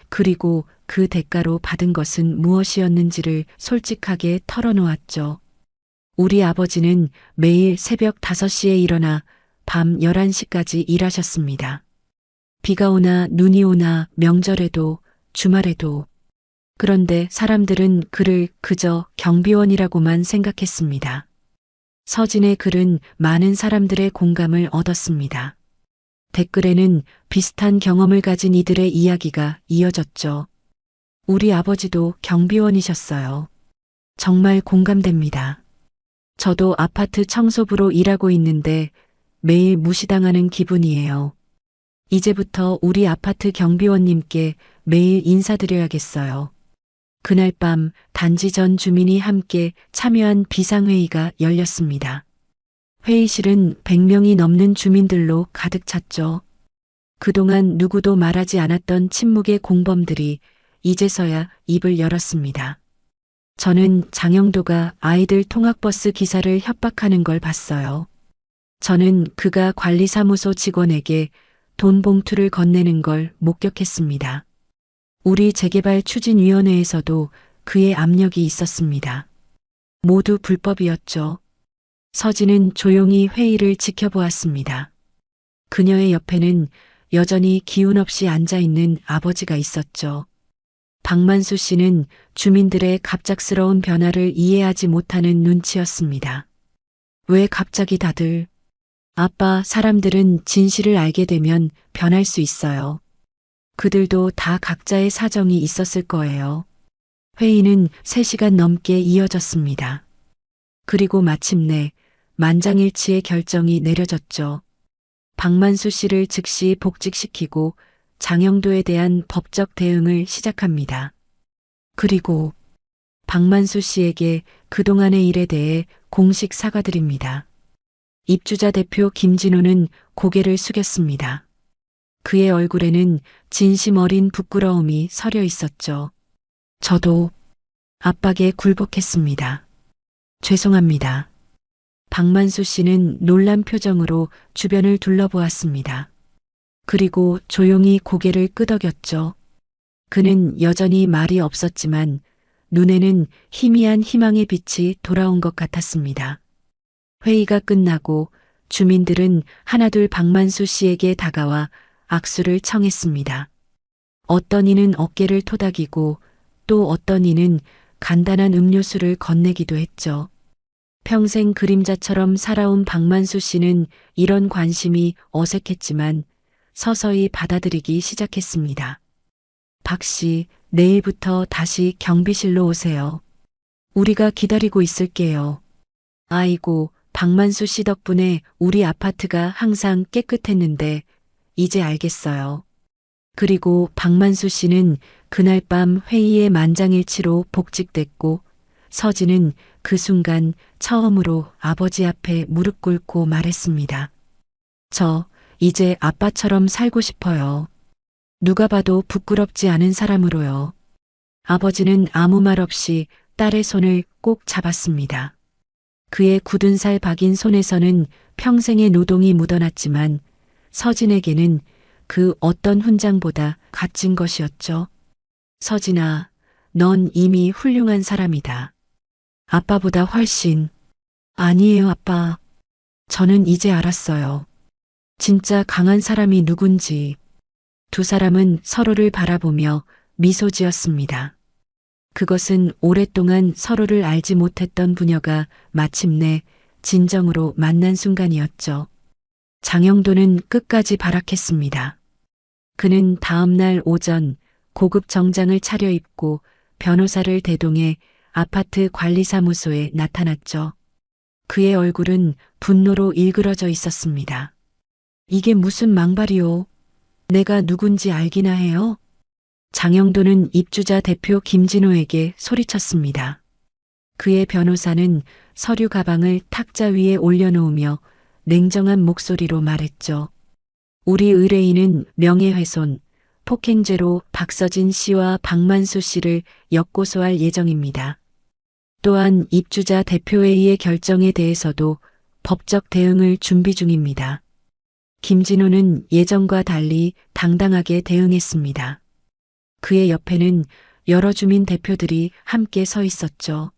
그리고 그 대가로 받은 것은 무엇이었는지를 솔직하게 털어놓았죠. 우리 아버지는 매일 새벽 5시에 일어나 밤 11시까지 일하셨습니다. 비가 오나 눈이 오나 명절에도 주말에도. 그런데 사람들은 그를 그저 경비원이라고만 생각했습니다. 서진의 글은 많은 사람들의 공감을 얻었습니다. 댓글에는 비슷한 경험을 가진 이들의 이야기가 이어졌죠. 우리 아버지도 경비원이셨어요. 정말 공감됩니다. 저도 아파트 청소부로 일하고 있는데 매일 무시당하는 기분이에요. 이제부터 우리 아파트 경비원님께 매일 인사드려야겠어요. 그날 밤 단지 전 주민이 함께 참여한 비상회의가 열렸습니다. 회의실은 100명이 넘는 주민들로 가득 찼죠. 그동안 누구도 말하지 않았던 침묵의 공범들이 이제서야 입을 열었습니다. 저는 장영도가 아이들 통학버스 기사를 협박하는 걸 봤어요. 저는 그가 관리사무소 직원에게 돈 봉투를 건네는 걸 목격했습니다. 우리 재개발 추진위원회에서도 그의 압력이 있었습니다. 모두 불법이었죠. 서진은 조용히 회의를 지켜보았습니다. 그녀의 옆에는 여전히 기운 없이 앉아있는 아버지가 있었죠. 박만수 씨는 주민들의 갑작스러운 변화를 이해하지 못하는 눈치였습니다. 왜 갑자기 다들? 아빠, 사람들은 진실을 알게 되면 변할 수 있어요. 그들도 다 각자의 사정이 있었을 거예요. 회의는 3시간 넘게 이어졌습니다. 그리고 마침내 만장일치의 결정이 내려졌죠. 박만수 씨를 즉시 복직시키고 장영도에 대한 법적 대응을 시작합니다. 그리고 박만수 씨에게 그동안의 일에 대해 공식 사과드립니다. 입주자 대표 김진호는 고개를 숙였습니다. 그의 얼굴에는 진심 어린 부끄러움이 서려 있었죠. 저도 압박에 굴복했습니다. 죄송합니다. 박만수 씨는 놀란 표정으로 주변을 둘러보았습니다. 그리고 조용히 고개를 끄덕였죠. 그는 여전히 말이 없었지만 눈에는 희미한 희망의 빛이 돌아온 것 같았습니다. 회의가 끝나고 주민들은 하나둘 박만수 씨에게 다가와 악수를 청했습니다. 어떤 이는 어깨를 토닥이고 또 어떤 이는 간단한 음료수를 건네기도 했죠. 평생 그림자처럼 살아온 박만수 씨는 이런 관심이 어색했지만 서서히 받아들이기 시작했습니다. 박 씨, 내일부터 다시 경비실로 오세요. 우리가 기다리고 있을게요. 아이고, 박만수 씨 덕분에 우리 아파트가 항상 깨끗했는데 이제 알겠어요. 그리고 박만수 씨는 그날 밤 회의의 만장일치로 복직됐고 서진은 그 순간 처음으로 아버지 앞에 무릎 꿇고 말했습니다. 저 이제 아빠처럼 살고 싶어요. 누가 봐도 부끄럽지 않은 사람으로요. 아버지는 아무 말 없이 딸의 손을 꼭 잡았습니다. 그의 굳은 살 박인 손에서는 평생의 노동이 묻어났지만 서진에게는 그 어떤 훈장보다 값진 것이었죠. 서진아, 넌 이미 훌륭한 사람이다. 아빠보다 훨씬. 아니에요, 아빠. 저는 이제 알았어요. 진짜 강한 사람이 누군지. 두 사람은 서로를 바라보며 미소 지었습니다. 그것은 오랫동안 서로를 알지 못했던 부녀가 마침내 진정으로 만난 순간이었죠. 장영도는 끝까지 발악했습니다. 그는 다음 날 오전 고급 정장을 차려입고 변호사를 대동해 아파트 관리사무소에 나타났죠. 그의 얼굴은 분노로 일그러져 있었습니다. 이게 무슨 망발이오? 내가 누군지 알기나 해요? 장영도는 입주자 대표 김진호에게 소리쳤습니다. 그의 변호사는 서류 가방을 탁자 위에 올려놓으며 냉정한 목소리로 말했죠. 우리 의뢰인은 명예훼손, 폭행죄로 박서진 씨와 박만수 씨를 역고소할 예정입니다. 또한 입주자 대표회의의 결정에 대해서도 법적 대응을 준비 중입니다. 김진호는 예전과 달리 당당하게 대응했습니다. 그의 옆에는 여러 주민 대표들이 함께 서 있었죠.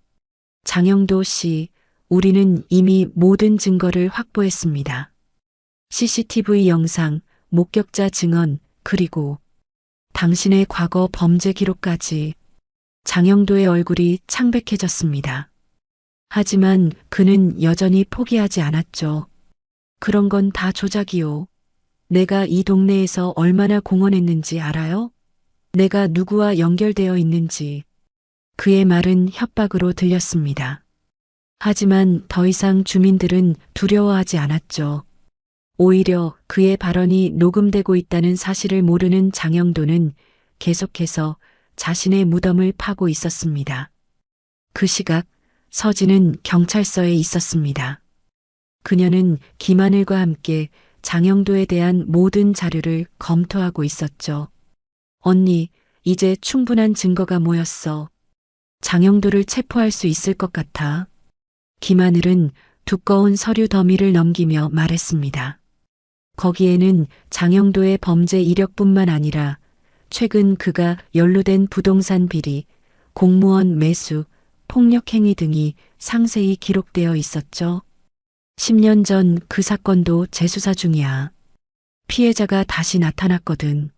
장영도 씨, 우리는 이미 모든 증거를 확보했습니다. CCTV 영상, 목격자 증언, 그리고 당신의 과거 범죄 기록까지. 장영도의 얼굴이 창백해졌습니다. 하지만 그는 여전히 포기하지 않았죠. 그런 건 다 조작이요. 내가 이 동네에서 얼마나 공헌했는지 알아요? 내가 누구와 연결되어 있는지. 그의 말은 협박으로 들렸습니다. 하지만 더 이상 주민들은 두려워하지 않았죠. 오히려 그의 발언이 녹음되고 있다는 사실을 모르는 장영도는 계속해서 자신의 무덤을 파고 있었습니다. 그 시각 서진은 경찰서에 있었습니다. 그녀는 김하늘과 함께 장영도에 대한 모든 자료를 검토하고 있었죠. 언니, 이제 충분한 증거가 모였어. 장영도를 체포할 수 있을 것 같아. 김하늘은 두꺼운 서류 더미를 넘기며 말했습니다. 거기에는 장영도의 범죄 이력뿐만 아니라 최근 그가 연루된 부동산 비리, 공무원 매수, 폭력행위 등이 상세히 기록되어 있었죠. 10년 전 그 사건도 재수사 중이야. 피해자가 다시 나타났거든.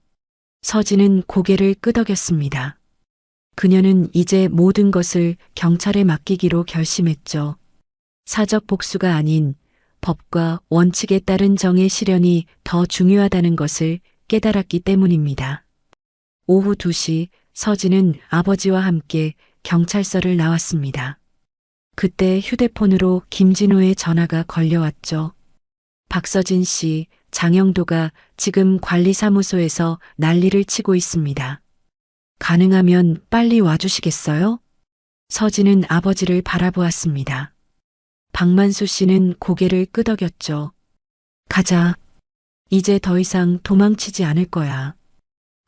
서진은 고개를 끄덕였습니다. 그녀는 이제 모든 것을 경찰에 맡기기로 결심했죠. 사적 복수가 아닌 법과 원칙에 따른 정의 실현이 더 중요하다는 것을 깨달았기 때문입니다. 오후 2시 서진은 아버지와 함께 경찰서를 나왔습니다. 그때 휴대폰으로 김진호의 전화가 걸려왔죠. 박서진 씨, 장영도가 지금 관리사무소에서 난리를 치고 있습니다. 가능하면 빨리 와주시겠어요? 서진은 아버지를 바라보았습니다. 박만수 씨는 고개를 끄덕였죠. 가자. 이제 더 이상 도망치지 않을 거야.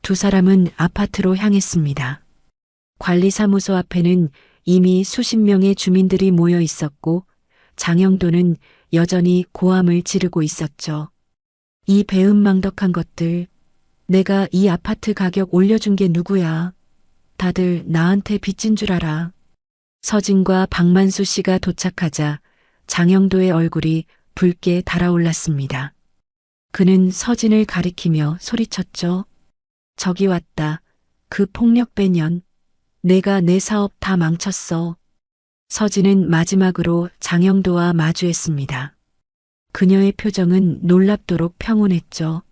두 사람은 아파트로 향했습니다. 관리사무소 앞에는 이미 수십 명의 주민들이 모여 있었고 장영도는 여전히 고함을 지르고 있었죠. 이 배은망덕한 것들. 내가 이 아파트 가격 올려준 게 누구야. 다들 나한테 빚진 줄 알아. 서진과 박만수 씨가 도착하자 장영도의 얼굴이 붉게 달아올랐습니다. 그는 서진을 가리키며 소리쳤죠. 저기 왔다. 그 폭력배년. 내가 내 사업 다 망쳤어. 서진은 마지막으로 장영도와 마주했습니다. 그녀의 표정은 놀랍도록 평온했죠.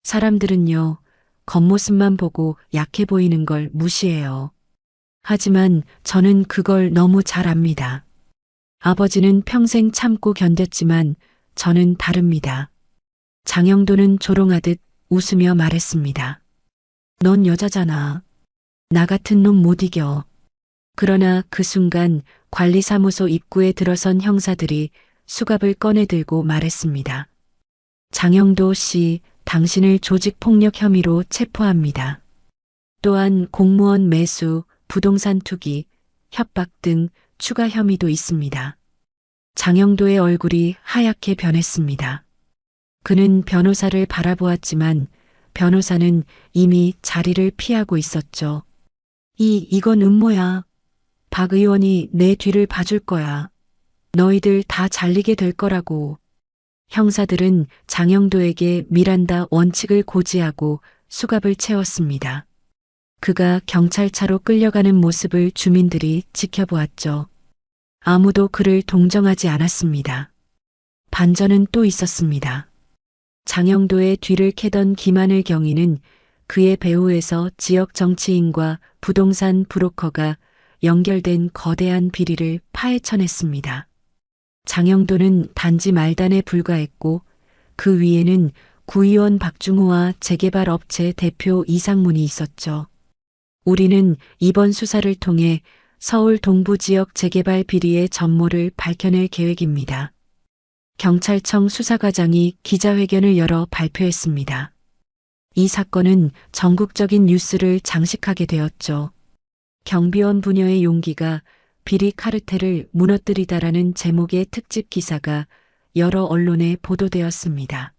사람들은요, 겉모습만 보고 약해 보이는 걸 무시해요. 하지만 저는 그걸 너무 잘 압니다. 아버지는 평생 참고 견뎠지만 저는 다릅니다. 장영도는 조롱하듯 웃으며 말했습니다. 넌 여자잖아. 나 같은 놈 못 이겨. 그러나 그 순간 관리사무소 입구에 들어선 형사들이 수갑을 꺼내 들고 말했습니다. 장영도 씨, 당신을 조직폭력 혐의로 체포합니다. 또한 공무원 매수, 부동산 투기, 협박 등 추가 혐의도 있습니다. 장영도의 얼굴이 하얗게 변했습니다. 그는 변호사를 바라보았지만 변호사는 이미 자리를 피하고 있었죠. 이건 음모야. 박 의원이 내 뒤를 봐줄 거야. 너희들 다 잘리게 될 거라고. 형사들은 장영도에게 미란다 원칙을 고지하고 수갑을 채웠습니다. 그가 경찰차로 끌려가는 모습을 주민들이 지켜보았죠. 아무도 그를 동정하지 않았습니다. 반전은 또 있었습니다. 장영도의 뒤를 캐던 김하늘 경위는 그의 배후에서 지역 정치인과 부동산 브로커가 연결된 거대한 비리를 파헤쳐냈습니다. 장영도는 단지 말단에 불과했고 그 위에는 구의원 박중호와 재개발 업체 대표 이상문이 있었죠. 우리는 이번 수사를 통해 서울 동부 지역 재개발 비리의 전모를 밝혀낼 계획입니다. 경찰청 수사과장이 기자회견을 열어 발표했습니다. 이 사건은 전국적인 뉴스를 장식하게 되었죠. 경비원 부녀의 용기가 비리 카르텔을 무너뜨리다라는 제목의 특집 기사가 여러 언론에 보도되었습니다.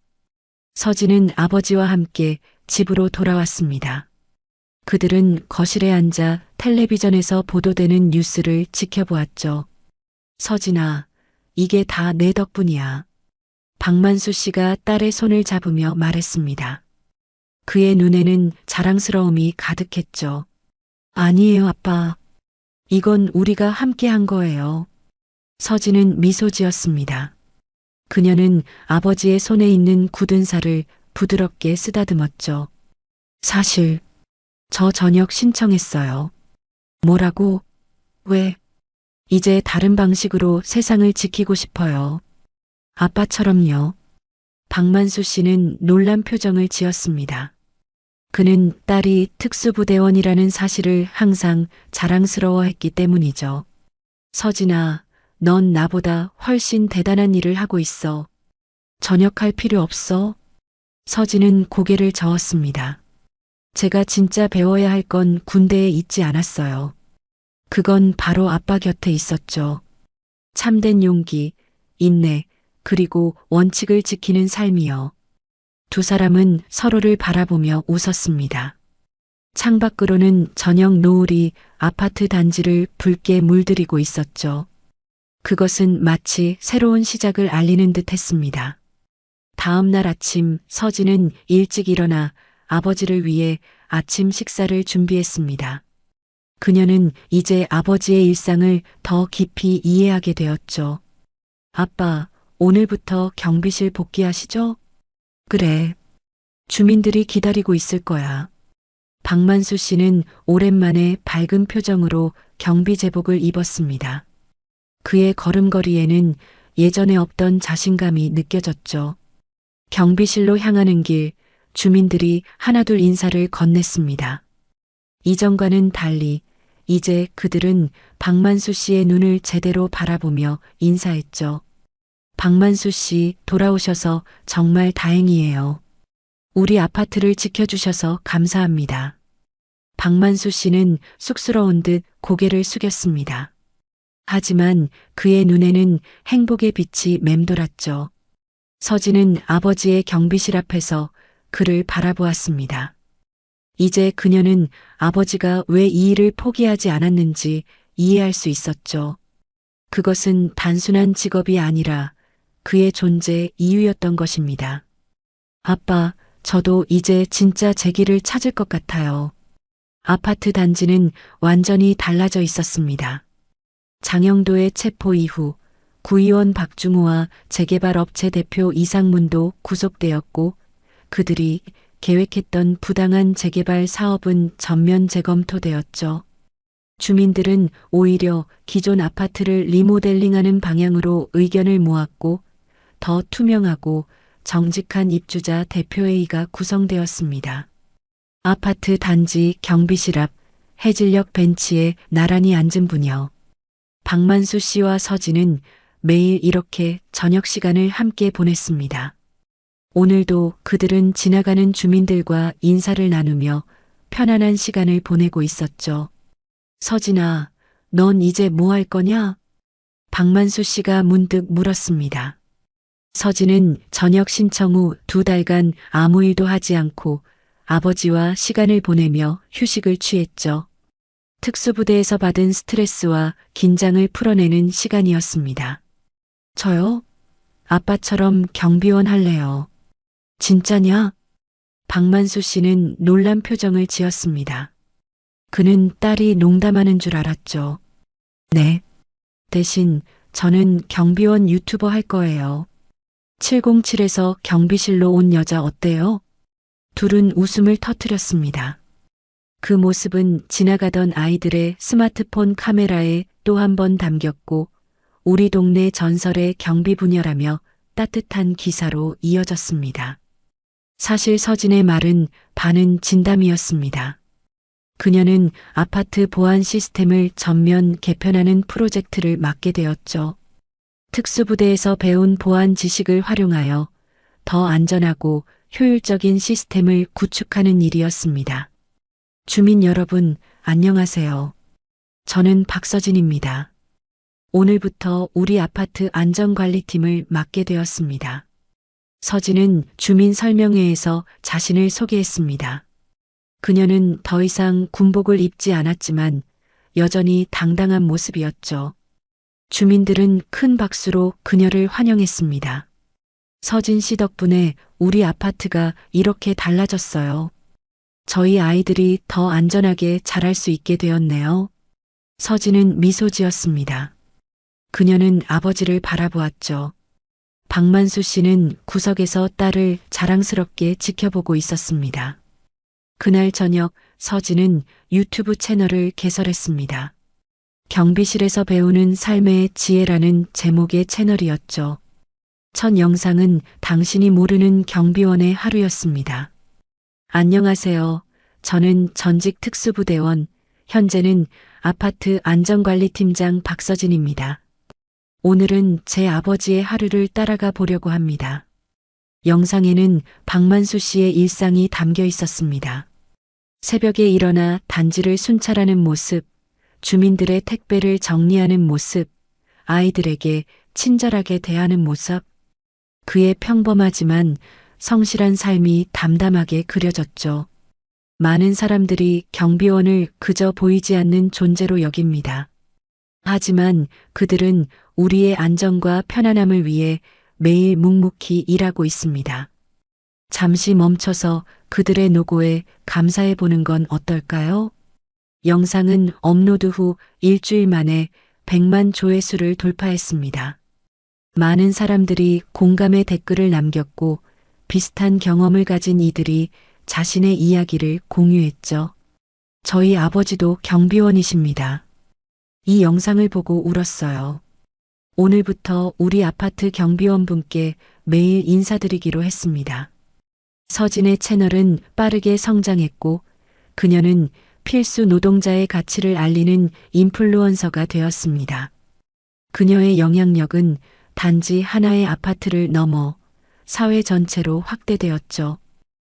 서진은 아버지와 함께 집으로 돌아왔습니다. 그들은 거실에 앉아 텔레비전에서 보도되는 뉴스를 지켜보았죠. 서진아, 이게 다 내 덕분이야. 박만수 씨가 딸의 손을 잡으며 말했습니다. 그의 눈에는 자랑스러움이 가득했죠. 아니에요, 아빠. 이건 우리가 함께 한 거예요. 서진은 미소 지었습니다. 그녀는 아버지의 손에 있는 굳은 살을 부드럽게 쓰다듬었죠. 사실, 저 저녁 신청했어요. 뭐라고? 왜? 이제 다른 방식으로 세상을 지키고 싶어요. 아빠처럼요. 박만수 씨는 놀란 표정을 지었습니다. 그는 딸이 특수부대원이라는 사실을 항상 자랑스러워했기 때문이죠. 서진아, 넌 나보다 훨씬 대단한 일을 하고 있어. 전역할 필요 없어. 서진은 고개를 저었습니다. 제가 진짜 배워야 할 건 군대에 있지 않았어요. 그건 바로 아빠 곁에 있었죠. 참된 용기, 인내, 그리고 원칙을 지키는 삶이요. 두 사람은 서로를 바라보며 웃었습니다. 창밖으로는 저녁 노을이 아파트 단지를 붉게 물들이고 있었죠. 그것은 마치 새로운 시작을 알리는 듯 했습니다. 다음 날 아침 서진은 일찍 일어나 아버지를 위해 아침 식사를 준비했습니다. 그녀는 이제 아버지의 일상을 더 깊이 이해하게 되었죠. 아빠, 오늘부터 경비실 복귀하시죠? 그래. 주민들이 기다리고 있을 거야. 박만수 씨는 오랜만에 밝은 표정으로 경비 제복을 입었습니다. 그의 걸음걸이에는 예전에 없던 자신감이 느껴졌죠. 경비실로 향하는 길, 주민들이 하나둘 인사를 건넸습니다. 이전과는 달리 이제 그들은 박만수 씨의 눈을 제대로 바라보며 인사했죠. 박만수 씨 돌아오셔서 정말 다행이에요. 우리 아파트를 지켜주셔서 감사합니다. 박만수 씨는 쑥스러운 듯 고개를 숙였습니다. 하지만 그의 눈에는 행복의 빛이 맴돌았죠. 서진은 아버지의 경비실 앞에서 그를 바라보았습니다. 이제 그녀는 아버지가 왜 이 일을 포기하지 않았는지 이해할 수 있었죠. 그것은 단순한 직업이 아니라 그의 존재 이유였던 것입니다. 아빠, 저도 이제 진짜 제 길을 찾을 것 같아요. 아파트 단지는 완전히 달라져 있었습니다. 장영도의 체포 이후 구의원 박중호와 재개발 업체 대표 이상문도 구속되었고 그들이 계획했던 부당한 재개발 사업은 전면 재검토되었죠. 주민들은 오히려 기존 아파트를 리모델링하는 방향으로 의견을 모았고 더 투명하고 정직한 입주자 대표회의가 구성되었습니다. 아파트 단지 경비실 앞 해질녘 벤치에 나란히 앉은 분이요. 박만수 씨와 서진은 매일 이렇게 저녁 시간을 함께 보냈습니다. 오늘도 그들은 지나가는 주민들과 인사를 나누며 편안한 시간을 보내고 있었죠. 서진아, 넌 이제 뭐 할 거냐? 박만수 씨가 문득 물었습니다. 서진은 저녁 신청 후 2달간 아무 일도 하지 않고 아버지와 시간을 보내며 휴식을 취했죠. 특수부대에서 받은 스트레스와 긴장을 풀어내는 시간이었습니다. 저요? 아빠처럼 경비원 할래요. 진짜냐? 박만수 씨는 놀란 표정을 지었습니다. 그는 딸이 농담하는 줄 알았죠. 네. 대신 저는 경비원 유튜버 할 거예요. 707에서 경비실로 온 여자 어때요? 둘은 웃음을 터뜨렸습니다. 그 모습은 지나가던 아이들의 스마트폰 카메라에 또 한 번 담겼고 우리 동네 전설의 경비 부녀라며 따뜻한 기사로 이어졌습니다. 사실 서진의 말은 반은 진담이었습니다. 그녀는 아파트 보안 시스템을 전면 개편하는 프로젝트를 맡게 되었죠. 특수부대에서 배운 보안 지식을 활용하여 더 안전하고 효율적인 시스템을 구축하는 일이었습니다. 주민 여러분, 안녕하세요. 저는 박서진입니다. 오늘부터 우리 아파트 안전관리팀을 맡게 되었습니다. 서진은 주민 설명회에서 자신을 소개했습니다. 그녀는 더 이상 군복을 입지 않았지만 여전히 당당한 모습이었죠. 주민들은 큰 박수로 그녀를 환영했습니다. 서진 씨 덕분에 우리 아파트가 이렇게 달라졌어요. 저희 아이들이 더 안전하게 자랄 수 있게 되었네요. 서진은 미소 지었습니다. 그녀는 아버지를 바라보았죠. 박만수 씨는 구석에서 딸을 자랑스럽게 지켜보고 있었습니다. 그날 저녁 서진은 유튜브 채널을 개설했습니다. 경비실에서 배우는 삶의 지혜라는 제목의 채널이었죠. 첫 영상은 당신이 모르는 경비원의 하루였습니다. 안녕하세요. 저는 전직 특수부대원, 현재는 아파트 안전관리팀장 박서진입니다. 오늘은 제 아버지의 하루를 따라가 보려고 합니다. 영상에는 박만수 씨의 일상이 담겨 있었습니다. 새벽에 일어나 단지를 순찰하는 모습, 주민들의 택배를 정리하는 모습, 아이들에게 친절하게 대하는 모습, 그의 평범하지만 성실한 삶이 담담하게 그려졌죠. 많은 사람들이 경비원을 그저 보이지 않는 존재로 여깁니다. 하지만 그들은 우리의 안전과 편안함을 위해 매일 묵묵히 일하고 있습니다. 잠시 멈춰서 그들의 노고에 감사해 보는 건 어떨까요? 영상은 업로드 후 일주일 만에 100만 조회수를 돌파했습니다. 많은 사람들이 공감의 댓글을 남겼고 비슷한 경험을 가진 이들이 자신의 이야기를 공유했죠. 저희 아버지도 경비원이십니다. 이 영상을 보고 울었어요. 오늘부터 우리 아파트 경비원분께 매일 인사드리기로 했습니다. 서진의 채널은 빠르게 성장했고 그녀는 필수 노동자의 가치를 알리는 인플루언서가 되었습니다. 그녀의 영향력은 단지 하나의 아파트를 넘어 사회 전체로 확대되었죠.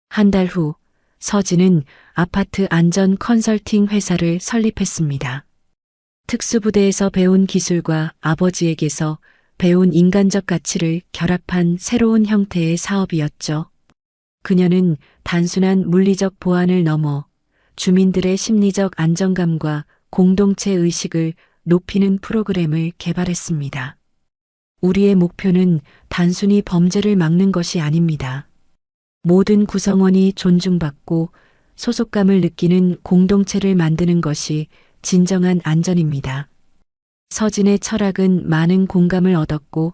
한 달 후 서진은 아파트 안전 컨설팅 회사를 설립했습니다. 특수부대에서 배운 기술과 아버지에게서 배운 인간적 가치를 결합한 새로운 형태의 사업이었죠. 그녀는 단순한 물리적 보안을 넘어 주민들의 심리적 안정감과 공동체 의식을 높이는 프로그램을 개발했습니다. 우리의 목표는 단순히 범죄를 막는 것이 아닙니다. 모든 구성원이 존중받고 소속감을 느끼는 공동체를 만드는 것이 진정한 안전입니다. 서진의 철학은 많은 공감을 얻었고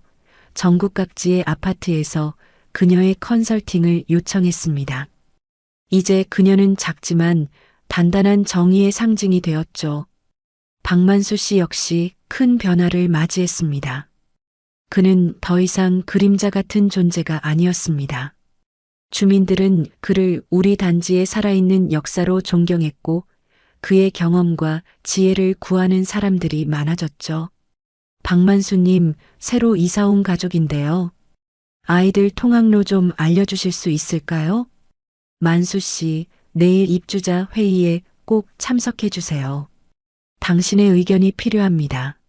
전국 각지의 아파트에서 그녀의 컨설팅을 요청했습니다. 이제 그녀는 작지만 단단한 정의의 상징이 되었죠. 박만수 씨 역시 큰 변화를 맞이했습니다. 그는 더 이상 그림자 같은 존재가 아니었습니다. 주민들은 그를 우리 단지의 살아있는 역사로 존경했고 그의 경험과 지혜를 구하는 사람들이 많아졌죠. 박만수님, 새로 이사 온 가족인데요. 아이들 통학로 좀 알려주실 수 있을까요? 만수 씨, 내일 입주자 회의에 꼭 참석해 주세요. 당신의 의견이 필요합니다.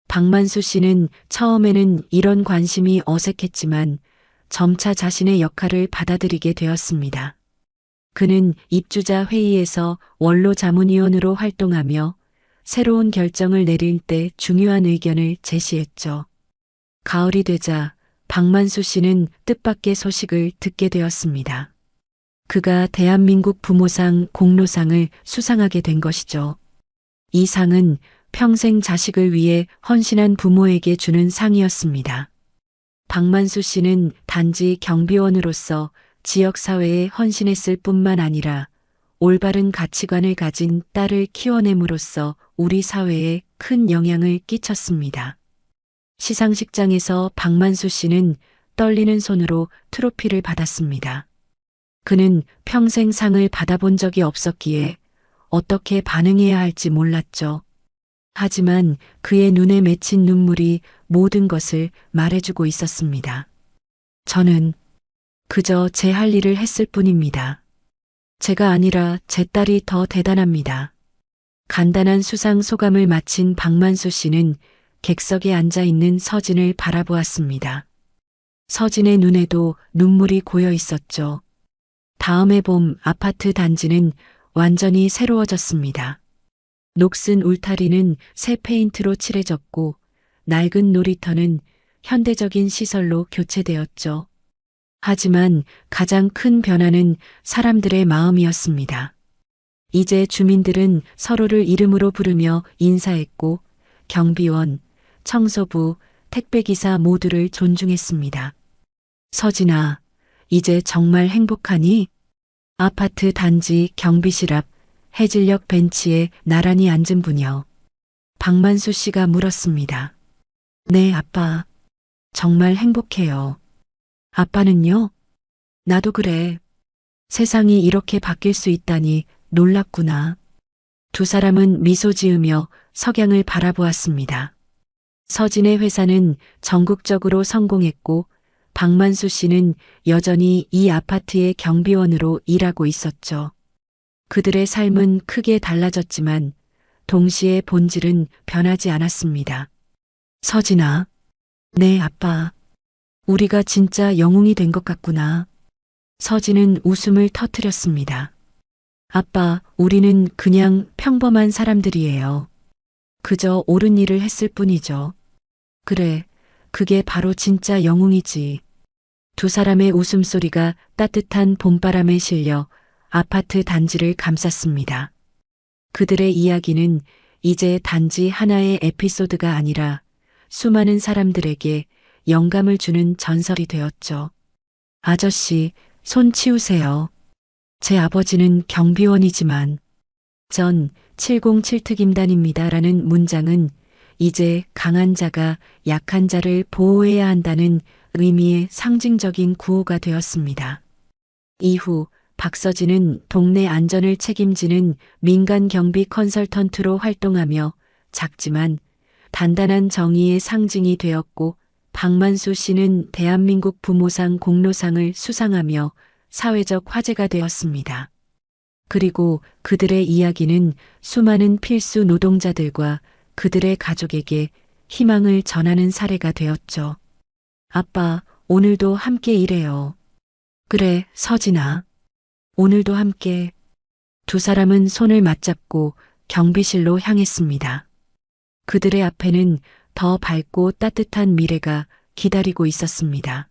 박만수 씨는 처음에는 이런 관심이 어색했지만 점차 자신의 역할을 받아들이게 되었습니다. 그는 입주자 회의에서 원로 자문위원으로 활동하며 새로운 결정을 내릴 때 중요한 의견을 제시했죠. 가을이 되자 박만수 씨는 뜻밖의 소식을 듣게 되었습니다. 그가 대한민국 부모상 공로상을 수상하게 된 것이죠. 이 상은 평생 자식을 위해 헌신한 부모에게 주는 상이었습니다. 박만수 씨는 단지 경비원으로서 지역사회에 헌신했을 뿐만 아니라 올바른 가치관을 가진 딸을 키워냄으로써 우리 사회에 큰 영향을 끼쳤습니다. 시상식장에서 박만수 씨는 떨리는 손으로 트로피를 받았습니다. 그는 평생 상을 받아본 적이 없었기에 어떻게 반응해야 할지 몰랐죠. 하지만 그의 눈에 맺힌 눈물이 모든 것을 말해주고 있었습니다. 저는 그저 제 할 일을 했을 뿐입니다. 제가 아니라 제 딸이 더 대단합니다. 간단한 수상 소감을 마친 박만수 씨는 객석에 앉아 있는 서진을 바라보았습니다. 서진의 눈에도 눈물이 고여 있었죠. 다음 해 봄 아파트 단지는 완전히 새로워졌습니다. 녹슨 울타리는 새 페인트로 칠해졌고 낡은 놀이터는 현대적인 시설로 교체되었죠. 하지만 가장 큰 변화는 사람들의 마음이었습니다. 이제 주민들은 서로를 이름으로 부르며 인사했고 경비원, 청소부, 택배기사 모두를 존중했습니다. 서진아, 이제 정말 행복하니? 아파트 단지 경비실 앞 해질녘 벤치에 나란히 앉은 부녀. 박만수 씨가 물었습니다. 네, 아빠. 정말 행복해요. 아빠는요? 나도 그래. 세상이 이렇게 바뀔 수 있다니 놀랍구나. 두 사람은 미소 지으며 석양을 바라보았습니다. 서진의 회사는 전국적으로 성공했고 박만수 씨는 여전히 이 아파트의 경비원으로 일하고 있었죠. 그들의 삶은 크게 달라졌지만 동시에 본질은 변하지 않았습니다. 서진아. 네, 아빠. 우리가 진짜 영웅이 된 것 같구나. 서진은 웃음을 터뜨렸습니다. 아빠, 우리는 그냥 평범한 사람들이에요. 그저 옳은 일을 했을 뿐이죠. 그래, 그게 바로 진짜 영웅이지. 두 사람의 웃음소리가 따뜻한 봄바람에 실려 아파트 단지를 감쌌습니다. 그들의 이야기는 이제 단지 하나의 에피소드가 아니라 수많은 사람들에게 영감을 주는 전설이 되었죠. 아저씨, 손 치우세요. 제 아버지는 경비원이지만 전 707특임단입니다라는 문장은 이제 강한 자가 약한 자를 보호해야 한다는 의미의 상징적인 구호가 되었습니다. 이후 박서진은 동네 안전을 책임지는 민간 경비 컨설턴트로 활동하며 작지만 단단한 정의의 상징이 되었고, 박만수 씨는 대한민국 부모상 공로상을 수상하며 사회적 화제가 되었습니다. 그리고 그들의 이야기는 수많은 필수 노동자들과 그들의 가족에게 희망을 전하는 사례가 되었죠. 아빠, 오늘도 함께 일해요. 그래, 서진아. 오늘도 함께. 두 사람은 손을 맞잡고 경비실로 향했습니다. 그들의 앞에는 더 밝고 따뜻한 미래가 기다리고 있었습니다.